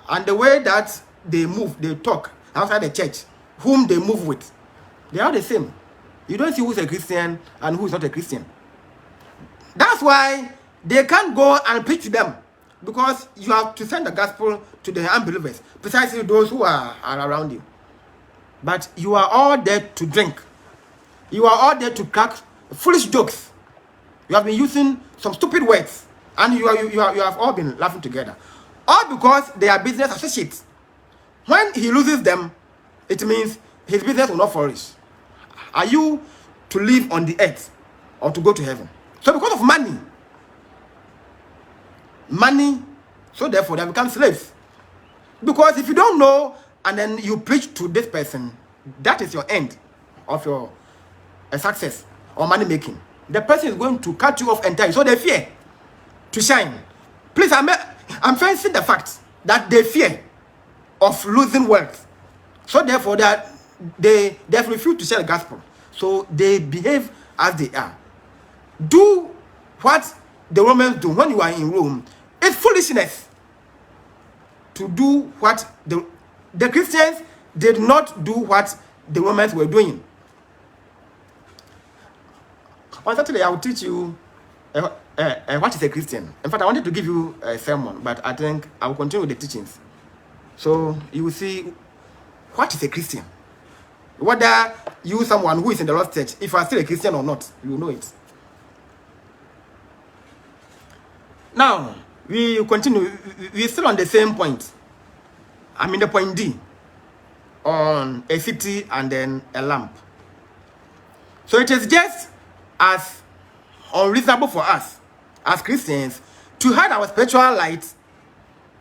And the way that they move, they talk outside the church, whom they move with, they are the same. You don't see who's a Christian and who's not a Christian. That's why they can't go and preach to them, because you have to send the gospel to the unbelievers, precisely those who are around you. But you are all there to drink. You are all there to crack foolish jokes You have been using some stupid words, and you have all been laughing together. All because they are business associates. When he loses them, it means his business will not flourish. Are you to live on the earth or to go to heaven? So because of money, so therefore they become slaves. Because if you don't know and then you preach to this person, that is your end of your success or money making. The person is going to cut you off entirely. So they fear to shine. Please, I'm facing the fact that they fear of losing wealth. So therefore they refuse to share the gospel. So they behave as they are. Do what the Romans do when you are in Rome. It's foolishness to do what the Christians did not do what the Romans were doing. On Saturday, I will teach you what is a Christian. In fact, I wanted to give you a sermon, but I think I will continue with the teachings. So you will see what is a Christian. Whether you someone who is in the Lord's church, if you are still a Christian or not, you will know it. Now, we continue. We're still on the same point. I'm in the point D, on a city and then a lamp. So it is just as unreasonable for us as Christians to hide our spiritual light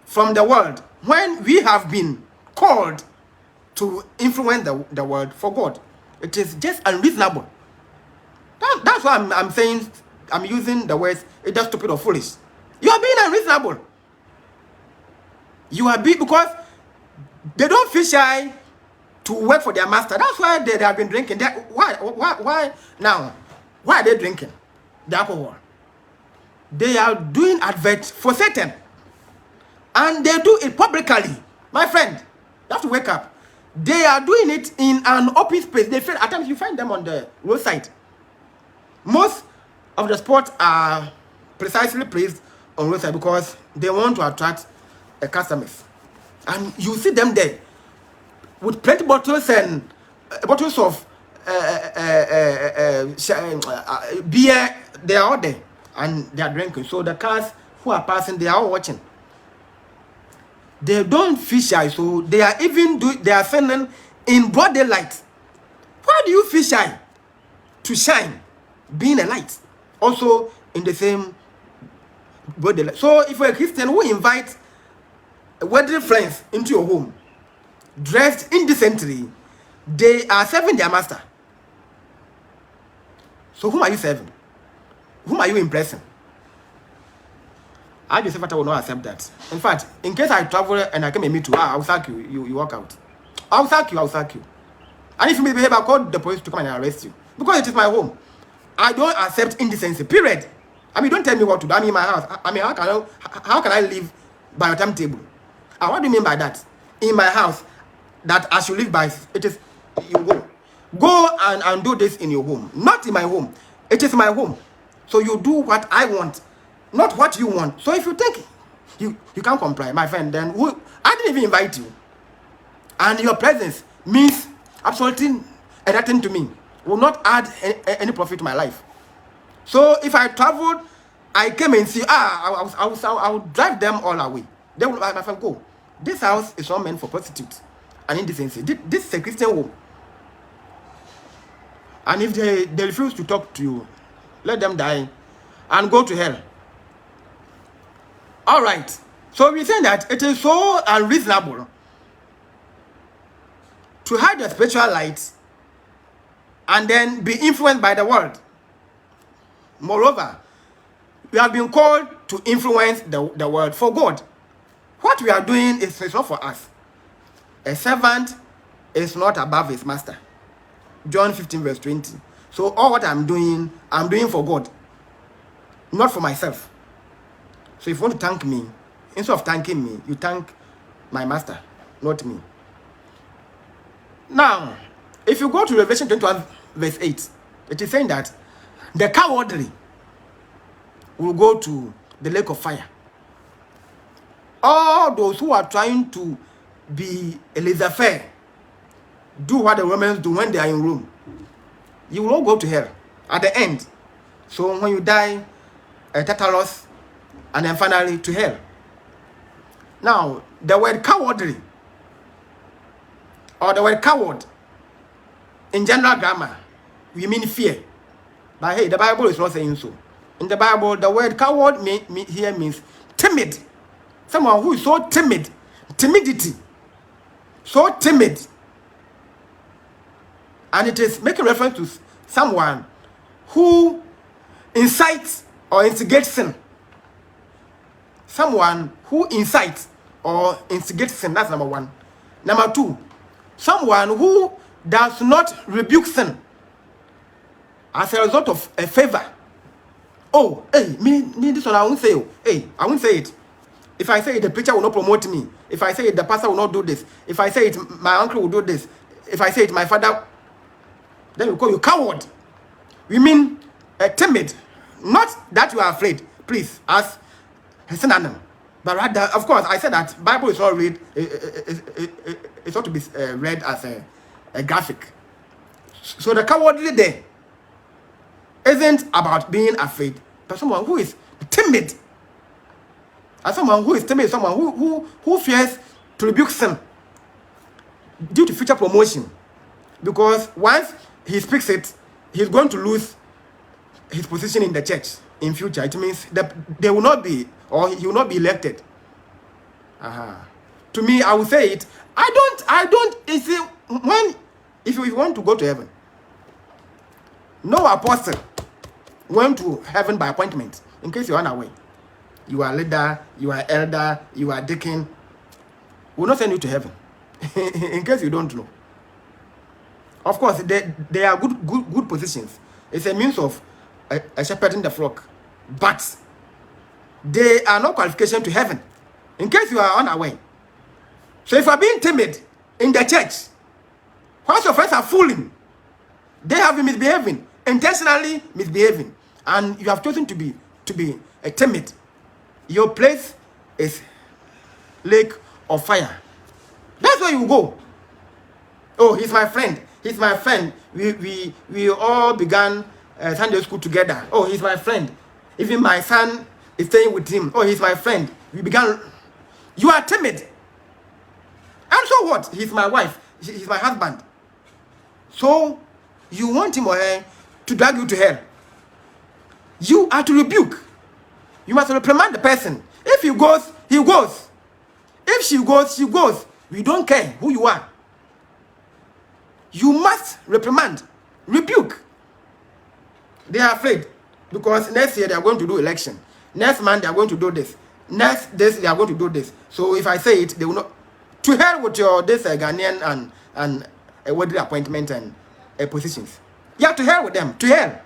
from the world when we have been called to influence the world for God. It is just unreasonable. That's why I'm saying, I'm using the words either stupid or foolish. You are being unreasonable. You are being, because they don't feel shy to work for their master. That's why they have been drinking. Why now? Why are they drinking the alcohol? They are doing advert for Satan. And they do it publicly. My friend, you have to wake up. They are doing it in an open space. At times you find them on the roadside. Most of the spots are precisely placed on roadside because they want to attract customers. And you see them there with plenty bottles and bottles of beer. They are all there and they are drinking. So the cars who are passing, they are all watching. They don't feel shy, so they are they are sending in broad daylight. Why do you feel shy to shine, being a light, also in the same broad daylight? So if you're a Christian who invites wedding friends into your home, dressed indecently, they are serving their master. So whom are you serving? Whom are you impressing? I just said I will not accept that. In fact, in case I travel and I come and meet you, I will sack you. You walk out. I will sack you. And if you misbehave, I'll call the police to come and arrest you. Because it is my home. I don't accept indecency, period. I mean, don't tell me what to do. I'm in my house. I mean, how can I live by a timetable? And what do you mean by that? In my house, that I should live by, it is, you go. Go and do this in your home. Not in my home. It is my home. So you do what I want, not what you want. So if you think you can't comply, my friend, then I didn't even invite you. And your presence means absolutely nothing to me. Will not add any profit to my life. So if I traveled, I came and see, I will drive them all away. They will, my friend, go. This house is not meant for prostitutes and indecency. This is a Christian home. And if they refuse to talk to you, let them die and go to hell. All right. So we're saying that it is so unreasonable to hide your spiritual light and then be influenced by the world. Moreover, we have been called to influence the world for God. What we are doing is not for us. A servant is not above his master. John 15 verse 20. So all what I'm doing for God, not for myself. So if you want to thank me, instead of thanking me, you thank my master, not me. Now, if you go to Revelation 21 verse 8, it is saying that the cowardly will go to the lake of fire. All those who are trying to be a laissez-faire, do what the Romans do when they are in Rome, you will all go to hell at the end. So when you die, tetanus, and then finally to hell. Now, the word cowardly, or the word coward, in general grammar, we mean fear. But hey, the Bible is not saying so. In the Bible, the word coward here means timid. Someone who is so timid. Timidity. So timid. And it is making reference to someone who incites or instigates sin. Someone who incites or instigates sin. That's number one. Number two, someone who does not rebuke sin as a result of a favor. Oh, hey, me this one I won't say. Hey, I won't say it. If I say it, the preacher will not promote me. If I say it, the pastor will not do this. If I say it, my uncle will do this. If I say it, my father, then we call you coward. We mean timid. Not that you are afraid, please, as a synonym. But rather, of course, I said that Bible is not read. It's ought to be read as a graphic. So the cowardly there isn't about being afraid, but someone who is timid. And someone who is timid is someone who fears to rebuke sin due to future promotion. Because once he speaks it, he's going to lose his position in the church in future. It means that they will not be, or he will not be elected. To me, I will say it. I don't, you see, if you want to go to heaven, no apostle went to heaven by appointment, in case you're unaware. You are leader, you are elder, you are deacon. Will not send you to heaven. In case you don't know. Of course, they are good positions. It's a means of shepherding the flock. But they are no qualification to heaven. In case you are unaware. So if you are being timid in the church, once your friends are fooling, they have been misbehaving, intentionally misbehaving, and you have chosen to be timid. Your place is lake of fire. That's where you go. Oh, he's my friend. He's my friend. We all began Sunday school together. Oh, he's my friend. Even my son is staying with him. Oh, he's my friend. We began. You are timid. And so what? He's my wife. He's my husband. So you want him or her to drag you to hell. You are to rebuke. You must reprimand the person. If he goes, he goes. If she goes, she goes. We don't care who you are. You must reprimand, rebuke. They are afraid because next year they are going to do election. Next month they are going to do this. Next this they are going to do this. So if I say it, they will not. To hell with your this Ghanaian and wedding appointment and positions. Yeah, to hell with them. To hell.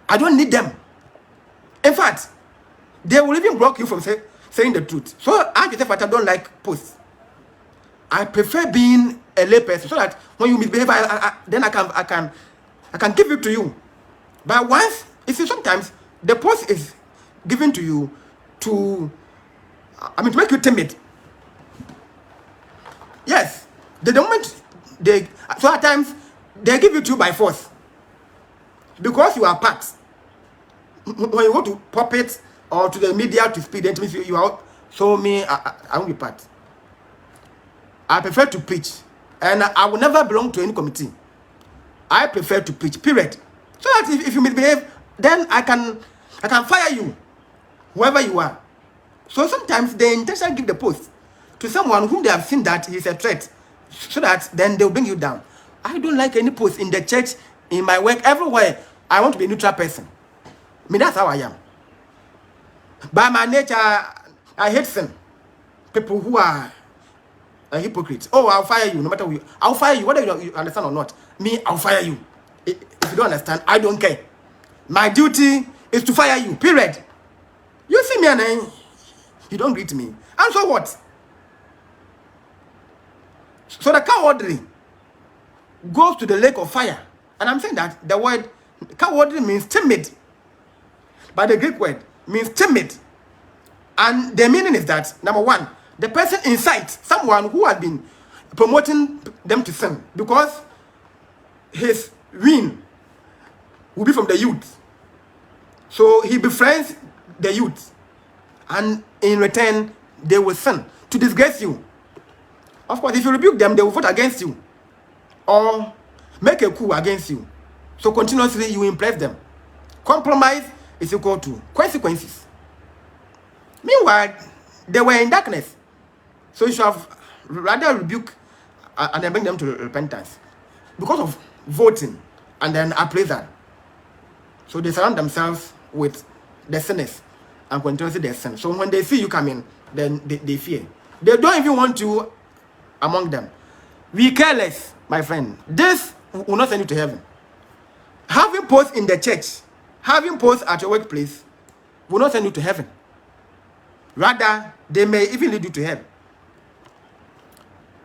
I don't need them. In fact, they will even block you from saying the truth. So I just I don't like posts. I prefer being a lay person so that when you misbehave, then I can give it to you. But once, you see, sometimes the post is given to you to make you timid. Yes, the moment so at times they give it to you by force because you are part. When you go to puppet or to the media to speak, then it means you are. So me, I won't be part. I prefer to preach, and I will never belong to any committee. I prefer to preach. Period. So that if you misbehave, then I can fire you, whoever you are. So sometimes they intentionally give the post to someone whom they have seen that he's a threat, so that then they'll bring you down. I don't like any post in the church, in my work, everywhere. I want to be a neutral person. I mean, that's how I am. By my nature, I hate sin. People who are hypocrites. Oh, I'll fire you, no matter who. I'll fire you, whether you understand or not. Me, I'll fire you. If you don't understand, I don't care. My duty is to fire you. Period. You see me and you don't greet me. And so what? So the cowardly goes to the lake of fire. And I'm saying that the word cowardly means timid. But the Greek word means timid. And the meaning is that, number one, the person incites someone who has been promoting them to sin because his win will be from the youth. So he befriends the youth, and in return, they will sin to disgrace you. Of course, if you rebuke them, they will vote against you or make a coup against you. So continuously, you impress them. Compromise is equal to consequences. Meanwhile, they were in darkness. So you should have rather rebuke and then bring them to repentance because of voting and then appraisal. So they surround themselves with the sinners and continuously they sin. So when they see you coming, then they fear. They don't even want you among them. Be careless, my friend. This will not send you to heaven. Having posts in the church, having posts at your workplace will not send you to heaven. Rather, they may even lead you to hell.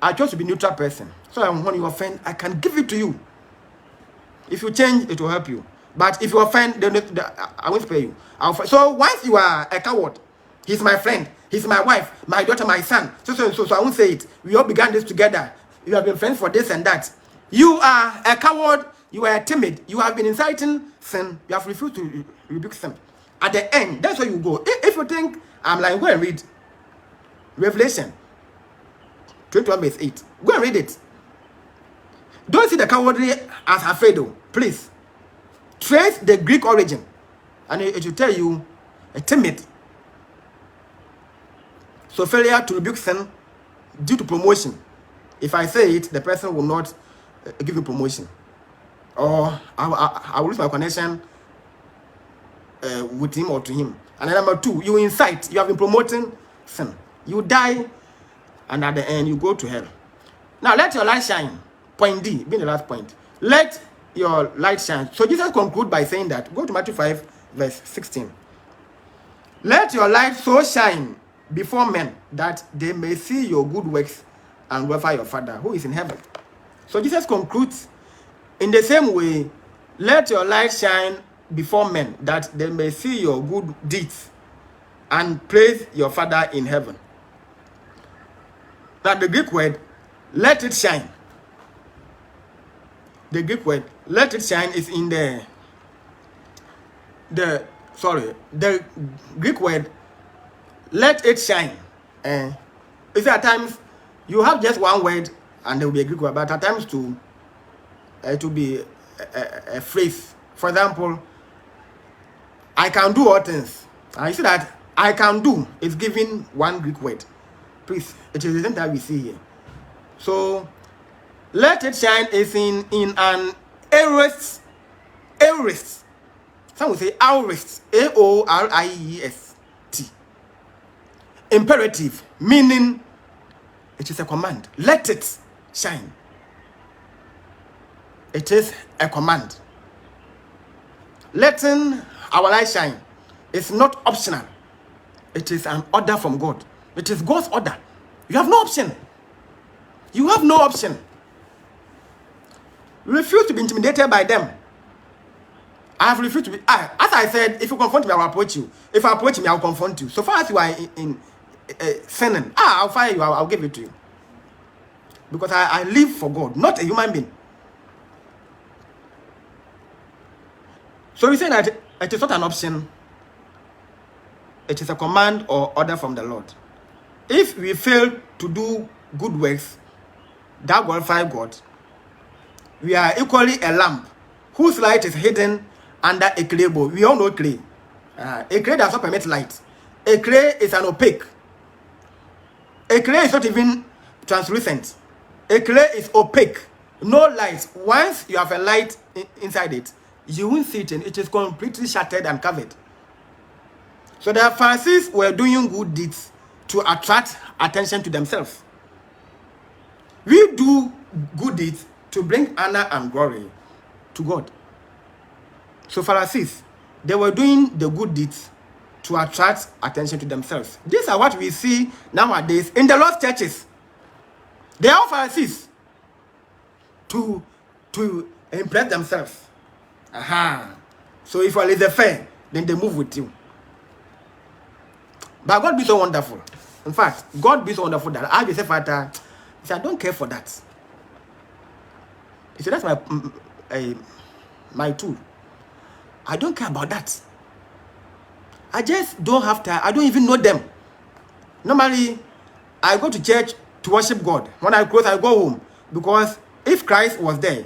I chose to be a neutral person. So when you offend, I can give it to you. If you change, it will help you. But if you offend, then I won't spare you. So once you are a coward, he's my friend, he's my wife, my daughter, my son, so I won't say it. We all began this together. You have been friends for this and that. You are a coward, you are timid, you have been inciting sin, you have refused to rebuke sin. At the end, that's where you go. If you think I'm lying, go and read Revelation 21 verse 8. Go and read it. Don't see the cowardly as afraid, though. Please. Trace the Greek origin, and it will tell you a timid. So failure to rebuke sin due to promotion. If I say it, the person will not give you promotion, or I will lose my connection with him or to him. And then number two, you incite. You have been promoting sin. You die, and at the end you go to hell. Now let your light shine. Point D, being the last point. Let your light shine. So Jesus concludes by saying that. Go to Matthew 5, verse 16. Let your light so shine before men that they may see your good works and glorify your Father who is in heaven. So Jesus concludes in the same way, let your light shine before men that they may see your good deeds and praise your Father in heaven. Now the Greek word, let it shine. The Greek word, let it shine, is in the Greek word, let it shine. If at times you have just one word and there will be a Greek word, but at times to be a phrase. For example, I can do all things. And you see that I can do is given one Greek word. Please, it is the same that we see here. So let it shine is in an aorist. Some will say aorist. A-O-R-I-E-S-T. Imperative, meaning it is a command. Let it shine. It is a command. Letting our light shine is not optional. It is an order from God. It is God's order. You have no option. You have no option. Refuse to be intimidated by them. I have refused to be. As I said, if you confront me, I will approach you. If I approach me, I will confront you. So far as you are in sinning, I'll fire you. I'll give it to you. Because I live for God, not a human being. So we say that it is not an option. It is a command or order from the Lord. If we fail to do good works that glorify God, we are equally a lamp whose light is hidden under a clay bowl. We all know clay. A clay does not permit light. A clay is an opaque. A clay is not even translucent. A clay is opaque. No light. Once you have a light inside it, you won't see it, and it is completely shattered and covered. So the Pharisees were doing good deeds to attract attention to themselves. We do good deeds to bring honor and glory to God. So Pharisees, they were doing the good deeds to attract attention to themselves. These are what we see nowadays in the lost churches. They are Pharisees to impress themselves. So if you are laissez-faire, then they move with you. But God be so wonderful. In fact, God be so wonderful that I just said, I don't care for that. He said, that's my tool. I don't care about that. I just don't have time. I don't even know them. Normally, I go to church to worship God. When I close, I go home. Because if Christ was there,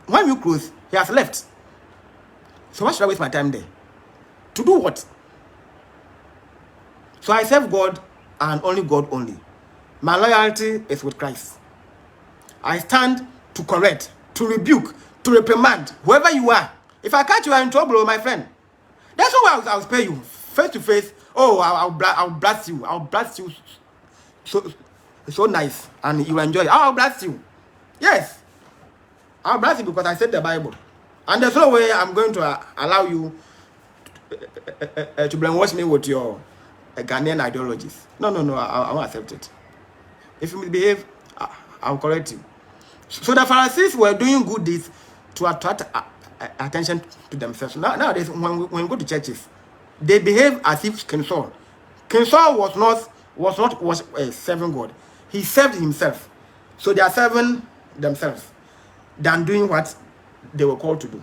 when you close, he has left. So why should I waste my time there? To do what? So I serve God and only God only. My loyalty is with Christ. I stand to correct, to rebuke, to reprimand, whoever you are. If I catch you are in trouble, my friend, that's why I'll spare you face to face. Oh, I'll blast you. I'll blast you so nice, and you enjoy it. I'll blast you. Yes, I'll blast you because I said the Bible, and there's no way I'm going to allow you to brainwash me with your Ghanaian ideologies. No, I won't accept it. If you misbehave, I'll correct you. So the Pharisees were doing good deeds to attract attention to themselves. Nowadays, when we go to churches, they behave as if King Saul. King Saul was serving God. He served himself. So they are serving themselves than doing what they were called to do.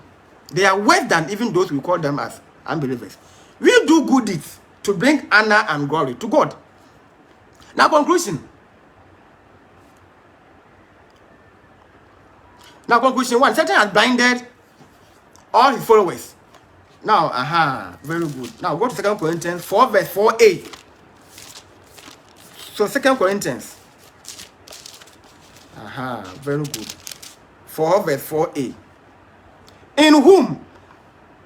They are worse than even those we call them as unbelievers. We do good deeds to bring honor and glory to God. Now, conclusion. Conclusion 1. Satan has blinded all his followers. Now, very good. Now, go to 2 Corinthians 4, verse 4a. So, 2 Corinthians. Very good. 4, verse 4a. In whom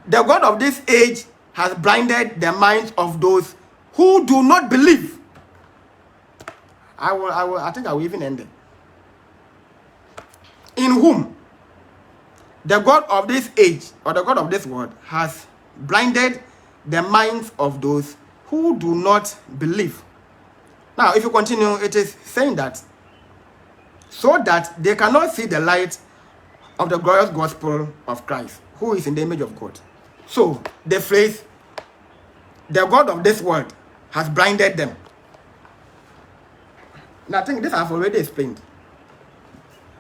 the God of this age has blinded the minds of those who do not believe. I think I will even end it. In whom the God of this age, or the God of this world, has blinded the minds of those who do not believe. Now, if you continue, it is saying that so that they cannot see the light of the glorious gospel of Christ, who is in the image of God. So, the phrase, the God of this world has blinded them. Now, I think this I've already explained.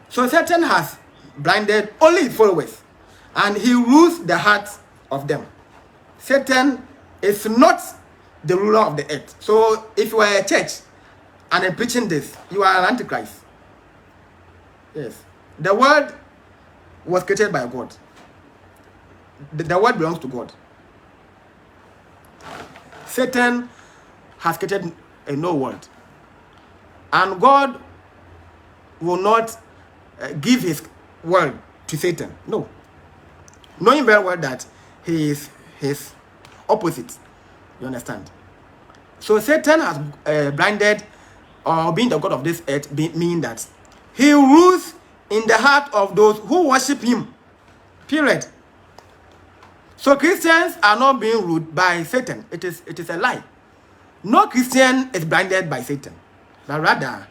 So, Satan has blinded only his followers, and he rules the hearts of them. Satan is not the ruler of the earth. So, if you are a church and are preaching this, you are an antichrist. Yes. The world was created by God. The world belongs to God. Satan has created a no world. And God will not give his world to Satan. No. Knowing very well that he is his opposite. You understand? So Satan has blinded, or being the God of this earth, meaning that he rules in the heart of those who worship him. Period. So Christians are not being ruled by Satan. It is a lie. No Christian is blinded by Satan. But rather,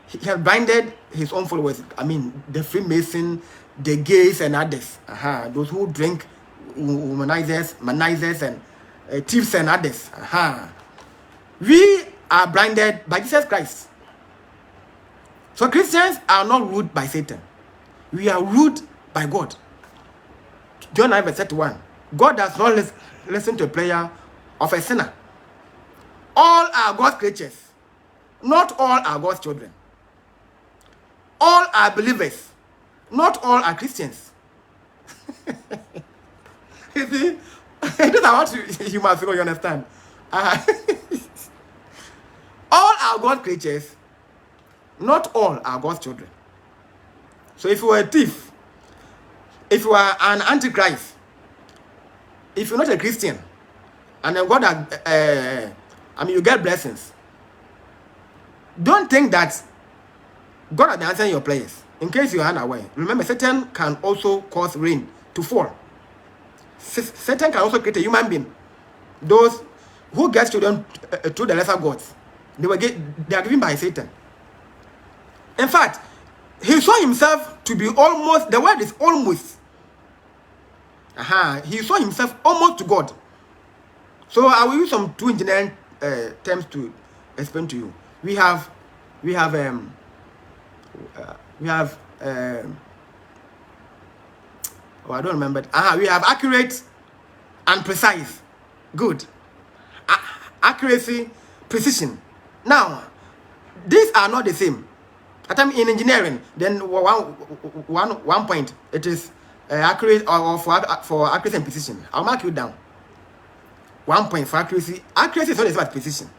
he has blinded his own followers. I mean, the Freemason, the gays and others. Those who drink, womanizers and thieves and others. We are blinded by Jesus Christ. So Christians are not ruled by Satan. We are ruled by God. John 9 verse 31. God does not listen to a prayer of a sinner. All are God's creatures. Not all are God's children. All are believers. Not all are Christians. You see? This is what you must you understand. All are God's creatures. Not all are God's children. So if you are a thief, if you are an antichrist, if you're not a Christian, and then God, you get blessings, don't think that God has been answering your prayers. In case you are unaware, remember Satan can also cause rain to fall. Satan can also create a human being. Those who get children through the lesser gods, they are given by Satan. In fact, he saw himself to be almost, the word is almost. He saw himself almost to God. So I will use some two engineering terms to explain to you. We have I don't remember. We have accurate and precise. Good. Accuracy, precision. Now, these are not the same. At time in engineering, then one point it is accurate or for accuracy and precision. I'll mark you down. 1 point for accuracy. Accuracy is not the same as precision.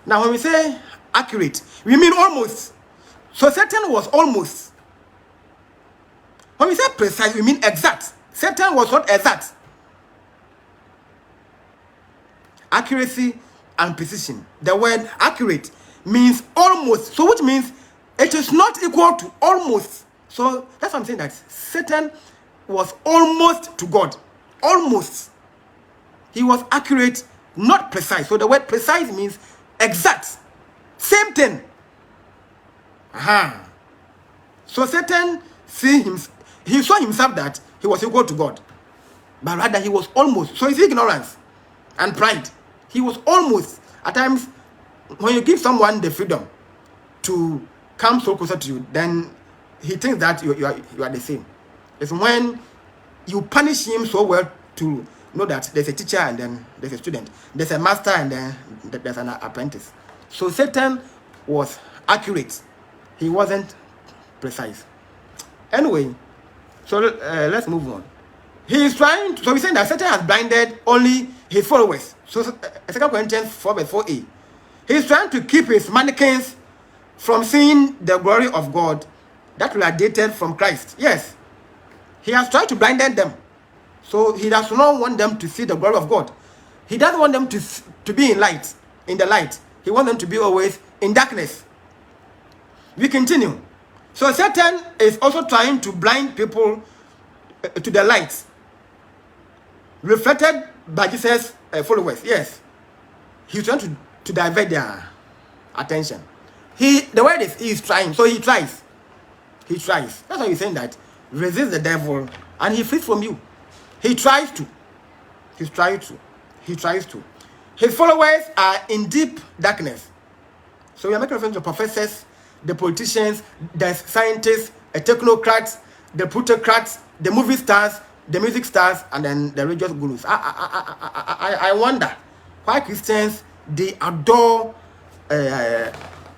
Now, when we say accurate, we mean almost. So Satan was almost. When we say precise, we mean exact. Satan was not exact. Accuracy and precision. The word accurate means almost. So which means it is not equal to almost. So that's what I'm saying, that Satan was almost to God. Almost. He was accurate, not precise. So the word precise means exact. Same thing. So Satan he saw himself that he was equal to God. But rather he was almost. So it's ignorance and pride. He was almost. At times, when you give someone the freedom to come so closer to you, then he thinks that you are the same. It's when you punish him so well to know that there's a teacher and then there's a student, there's a master and then there's an apprentice. So Satan was accurate. He wasn't precise. Anyway, so let's move on. He is trying to, so we're saying that Satan has blinded only his followers. So 2 Corinthians 4 verse 4a. He is trying to keep his mannequins from seeing the glory of God that radiated from Christ. Yes. He has tried to blind them. So he does not want them to see the glory of God. He doesn't want them to be in the light. He wants them to be always in darkness. We continue. So Satan is also trying to blind people to the light reflected by Jesus' followers. Yes. He's trying to divert their attention. The word is he is trying. So he tries. He tries. That's why he's saying that resist the devil and he flees from you. He tries to. He tries to. He tries to. His followers are in deep darkness. So we are making reference to professors, the politicians, the scientists, the technocrats, the plutocrats, the movie stars, the music stars, and then the religious gurus. I wonder why Christians, they adore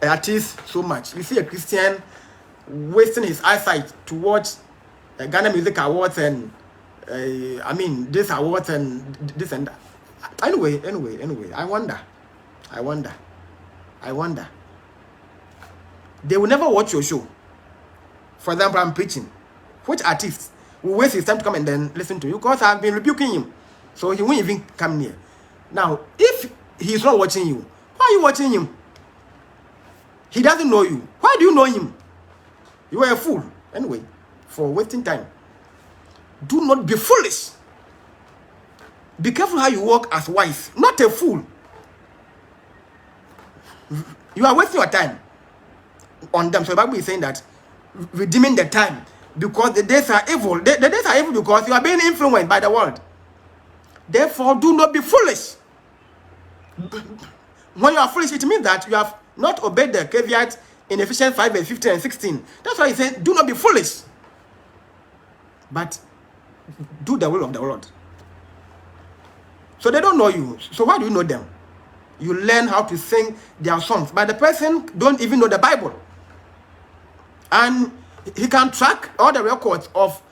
artists so much. You see a Christian wasting his eyesight to watch Ghana Music Awards and this awards and this and that. Anyway, I wonder. They will never watch your show. For example, I'm preaching. Which artist will waste his time to come and then listen to you? Because I've been rebuking him. So he won't even come near. Now, if he's not watching you, why are you watching him? He doesn't know you. Why do you know him? You are a fool. Anyway, for wasting time. Do not be foolish. Be careful how you walk as wise, not a fool. You are wasting your time on them. So the Bible is saying that redeeming the time because the days are evil. The days are evil because you are being influenced by the world. Therefore, do not be foolish. When you are foolish, it means that you have not obeyed the caveat in Ephesians 5 verse 15 and 16. That's why he said, do not be foolish, but do the will of the Lord. So they don't know you. So why do you know them? You learn how to sing their songs, but the person don't even know the Bible. And he can track all the records of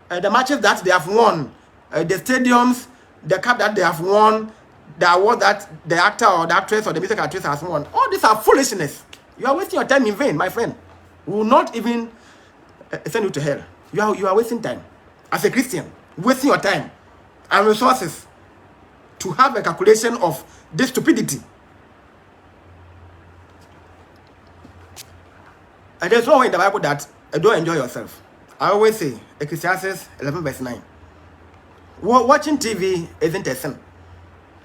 the matches that they have won, the stadiums, the cup that they have won, the award that the actor or the actress or the music artist has won. All these are foolishness. You are wasting your time in vain, my friend. We will not even send you to hell. You are wasting time. As a Christian, wasting your time and resources to have a calculation of this stupidity. And there's no way in the Bible that don't enjoy yourself. I always say, Ecclesiastes 11 verse 9. Watching TV isn't a sin.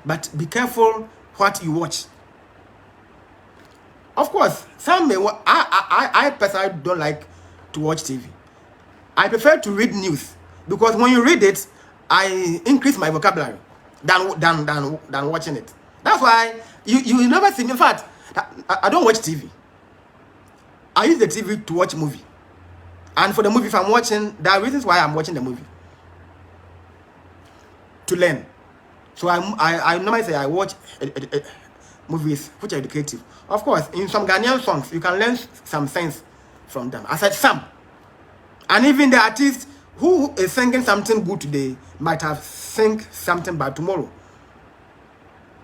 But be careful what you watch. Of course, some may. I personally don't like to watch TV. I prefer to read news because when you read it, I increase my vocabulary than watching it. That's why you never see me. In fact, I don't watch TV. I use the TV to watch movie. And for the movie, if I'm watching, there are reasons why I'm watching the movie. To learn. So I normally say I watch movies which are educative. Of course, in some Ghanaian songs, you can learn some sense from them. I said some. And even the artist who is singing something good today might have sing something bad tomorrow.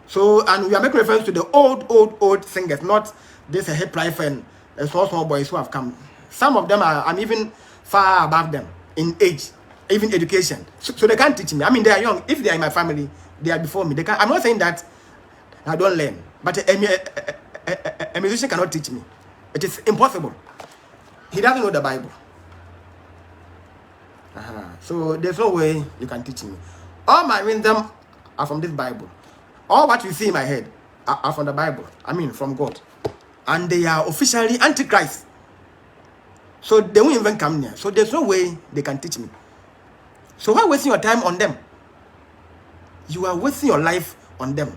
So, and we are making reference to the old singers, not this hip life and small boys who have come. Some of them I'm even far above them in age, even education. So they can't teach me. I mean, they are young. If they are in my family, they are before me. They can. I'm not saying that I don't learn, but a musician cannot teach me. It is impossible. He doesn't know the Bible. So there's no way you can teach me. All my wisdom are from this Bible. All what you see in my head are from the Bible. I mean, from God. And they are officially antichrist. So they won't even come near. So there's no way they can teach me. So why wasting your time on them? You are wasting your life on them.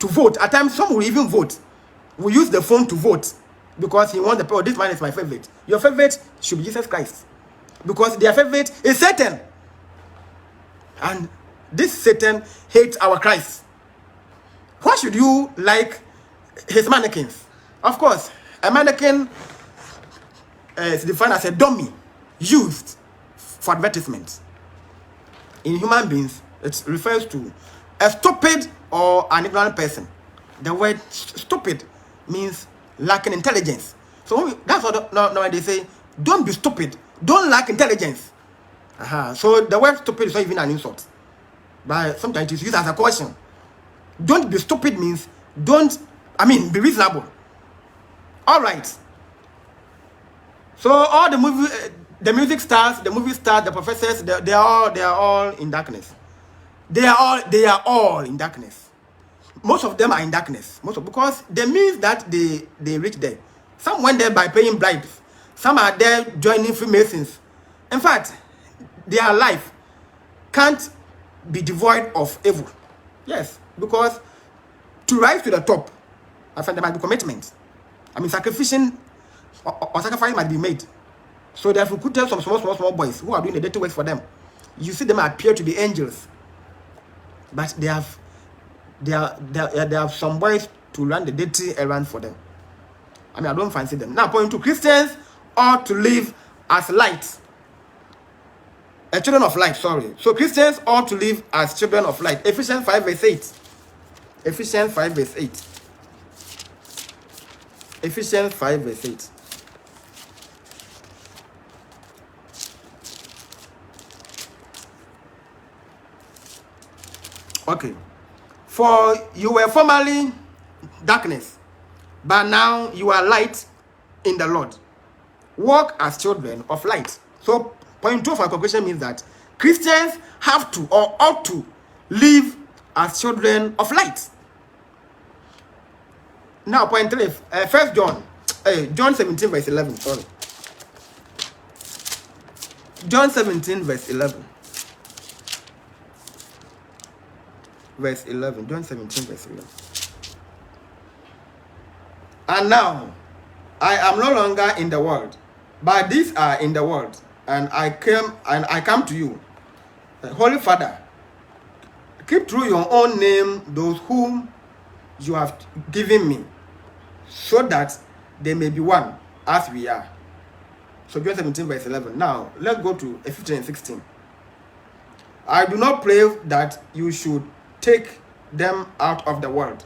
To vote. At times, some will even vote. Will use the phone to vote. Because he wants the power. This man is my favorite. Your favorite should be Jesus Christ. Because their favorite is Satan. And this Satan hates our Christ. Why should you like his mannequins? Of course, a mannequin is defined as a dummy used for advertisement. In human beings, it refers to a stupid or an ignorant person. The word stupid means lacking intelligence. So that's what now they say, don't be stupid. Don't lack intelligence. So the word stupid is not even an insult. But sometimes it's used as a caution. Don't be stupid means be reasonable. All right. So all the music stars, the movie stars, the professors, they are all in darkness. They are all in darkness. Most of them are in darkness. Because they means that they reach there. Some went there by paying bribes. Some are there joining Freemasons. In fact, their life can't be devoid of evil. Yes, because to rise to the top, I find there might be commitment. I mean, sacrificing or sacrifice might be made. So they have recruited some small boys who are doing the dirty work for them. You see them appear to be angels, but they have some boys to run the dirty errand for them. I mean, I don't fancy them. Now, point to Christians ought to live as light. Children of light, sorry. So Christians ought to live as children of light. Ephesians 5 verse 8. Ephesians 5 verse 8. Ephesians 5 verse 8. Okay. For you were formerly darkness, but now you are light in the Lord. Walk as children of light. So point 2 of our conclusion means that Christians have to or ought to live as children of light. Now point 3, First John 17 verse 11. Sorry. John 17 verse 11. Verse 11. John 17 verse 11. And now I am no longer in the world, but these are in the world, and I come to you. Holy Father, keep through your own name those whom you have given me, so that they may be one as we are. So John 17 verse 11. Now let's go to 15 and 16. I do not pray that you should take them out of the world,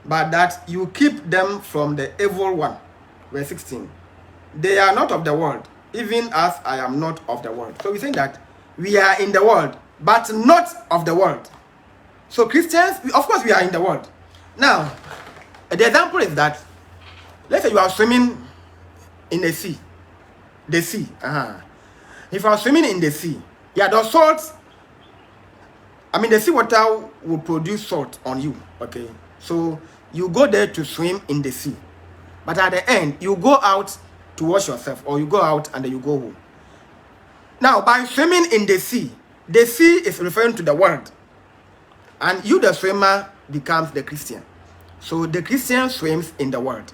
but that you keep them from the evil one. Verse 16. They are not of the world, even as I am not of the world. So we say that we are in the world, but not of the world. So Christians, of course we are in the world. Now, the example is that, let's say you are swimming in the sea. The sea. If you are swimming in the sea, the salt, the seawater will produce salt on you. Okay. So you go there to swim in the sea. But at the end, you go out to wash yourself, or you go out and then you go home. Now, by swimming in the sea is referring to the world. And you, the swimmer, becomes the Christian. So the Christian swims in the world.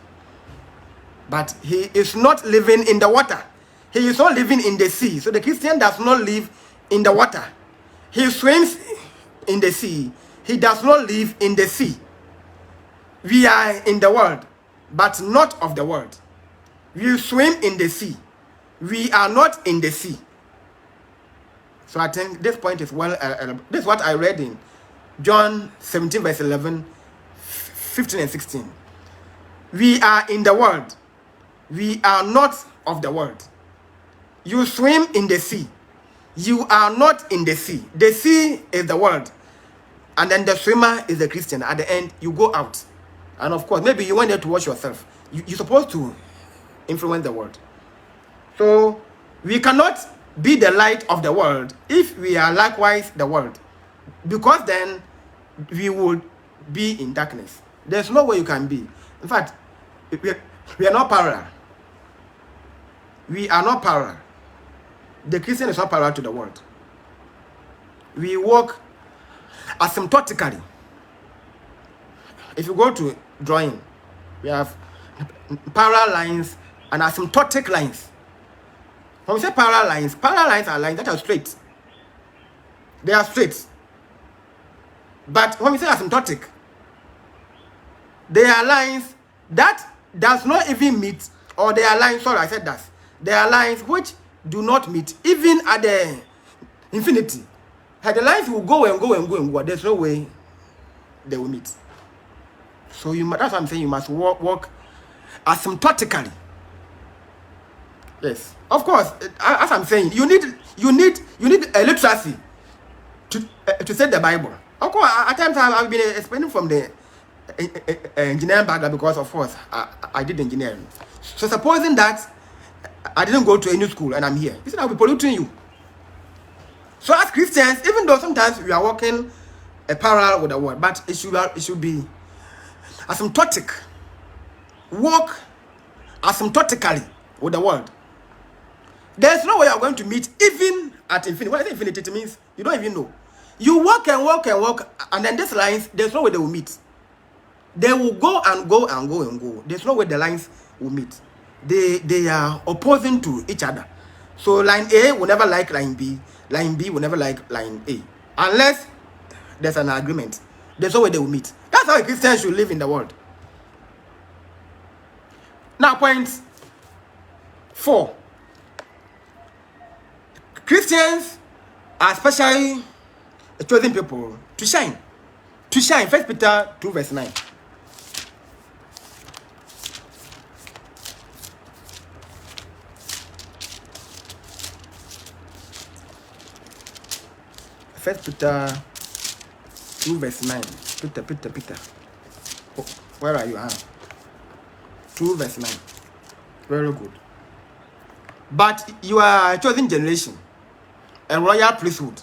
But he is not living in the water. He is not living in the sea. So the Christian does not live in the water. He swims in the sea. he does not live in the sea. We are in the world, but not of the world. We swim in the sea. We are not in the sea. So I think this point is well, this is what I read in John 17 verse 11, 15 and 16. We are in the world. We are not of the world. You swim in the sea. You are not in the sea. The sea is the world. And then the swimmer is the Christian. At the end, you go out. And of course, maybe you went there to wash yourself. You're supposed to influence the world. So, we cannot be the light of the world if we are likewise the world. Because then, we would be in darkness. There's no way you can be. In fact, we are not parallel. We are not parallel. The Christian is not parallel to the world. We walk asymptotically. If you go to drawing, we have parallel lines and asymptotic lines. When we say parallel lines are lines that are straight. They are straight. But when we say asymptotic, they are lines that does not even meet, or they are lines, sorry, I said that. They are lines which do not meet, even at the infinity. The lines will go and go and go and go. There's no way they will meet. So that's what I'm saying. You must walk asymptotically. Yes, of course. As I'm saying, you need a literacy to say the Bible. Of course, at times I've been explaining from the engineering background because, of course, I did engineering. So supposing that I didn't go to any school and I'm here, you said I'll be polluting you. So as Christians, even though sometimes we are walking a parallel with the word, but it should be asymptotic. Walk asymptotically with the word. There's no way you're going to meet even at infinity. When I say infinity, it means you don't even know. You walk and walk and walk, and then these lines, there's no way they will meet. They will go and go and go and go. There's no way the lines will meet. They are opposing to each other. So line A will never like line B. Line B will never like line A. Unless there's an agreement. There's no way they will meet. That's how a Christian should live in the world. Now, point 4. Christians are especially chosen people to shine. To shine. 1 Peter 2 verse 9. First Peter 2 verse 9. Peter. Oh, where are you? 2 verse 9. Very good. But you are a chosen generation, a royal priesthood,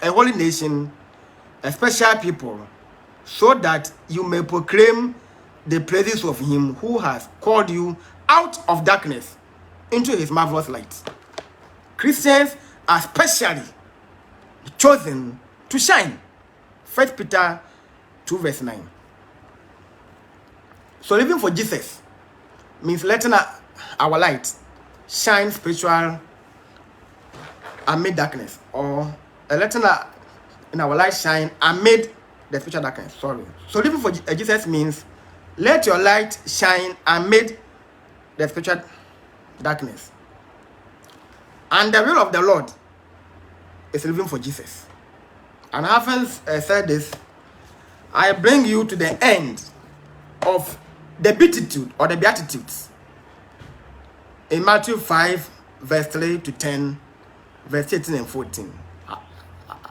a holy nation, a special people, so that you may proclaim the praises of him who has called you out of darkness into his marvelous light. Christians are specially chosen to shine. 1 Peter 2 verse 9. So living for Jesus means letting our light shine spiritual amid darkness, or letting our light shine amid the spiritual darkness. Sorry. So living for Jesus means let your light shine amid the spiritual darkness. And the will of the Lord is living for Jesus. And having said this, I bring you to the end of the Beatitude or the Beatitudes in Matthew 5 verse 3 to 10, verse 18 and 14.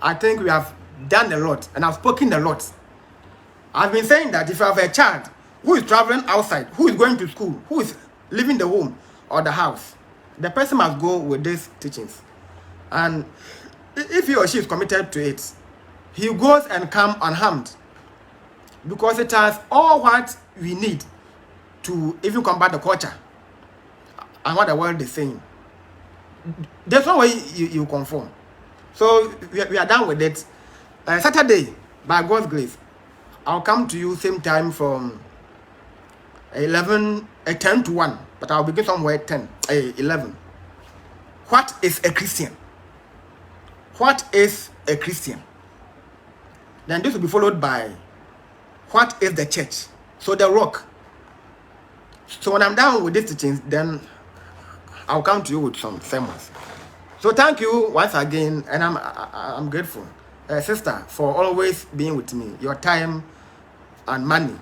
I think we have done a lot and I've spoken a lot. I've been saying that if you have a child who is traveling outside, who is going to school, who is leaving the home or the house, the person must go with these teachings. And if he or she is committed to it, he goes and comes unharmed, because it has all what we need to even combat the culture and what the world is saying. There's no way you conform. So we are done with it. Saturday, by God's grace, I'll come to you same time from 10 to 1, but I'll begin somewhere 11. What is a Christian? What is a Christian? Then this will be followed by what is the church? So the rock. So when I'm done with these teachings, then I'll come to you with some sermons. So thank you once again, and I'm grateful, sister, for always being with me. Your time and money,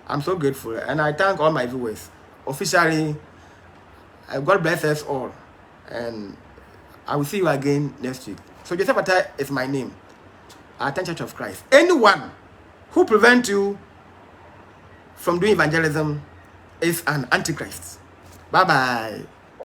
I'm so grateful, and I thank all my viewers. Officially, God bless us all, and I will see you again next week. So Joseph Atai is my name. Aten Church of Christ. Anyone who prevents you from doing evangelism is an antichrist. Bye bye.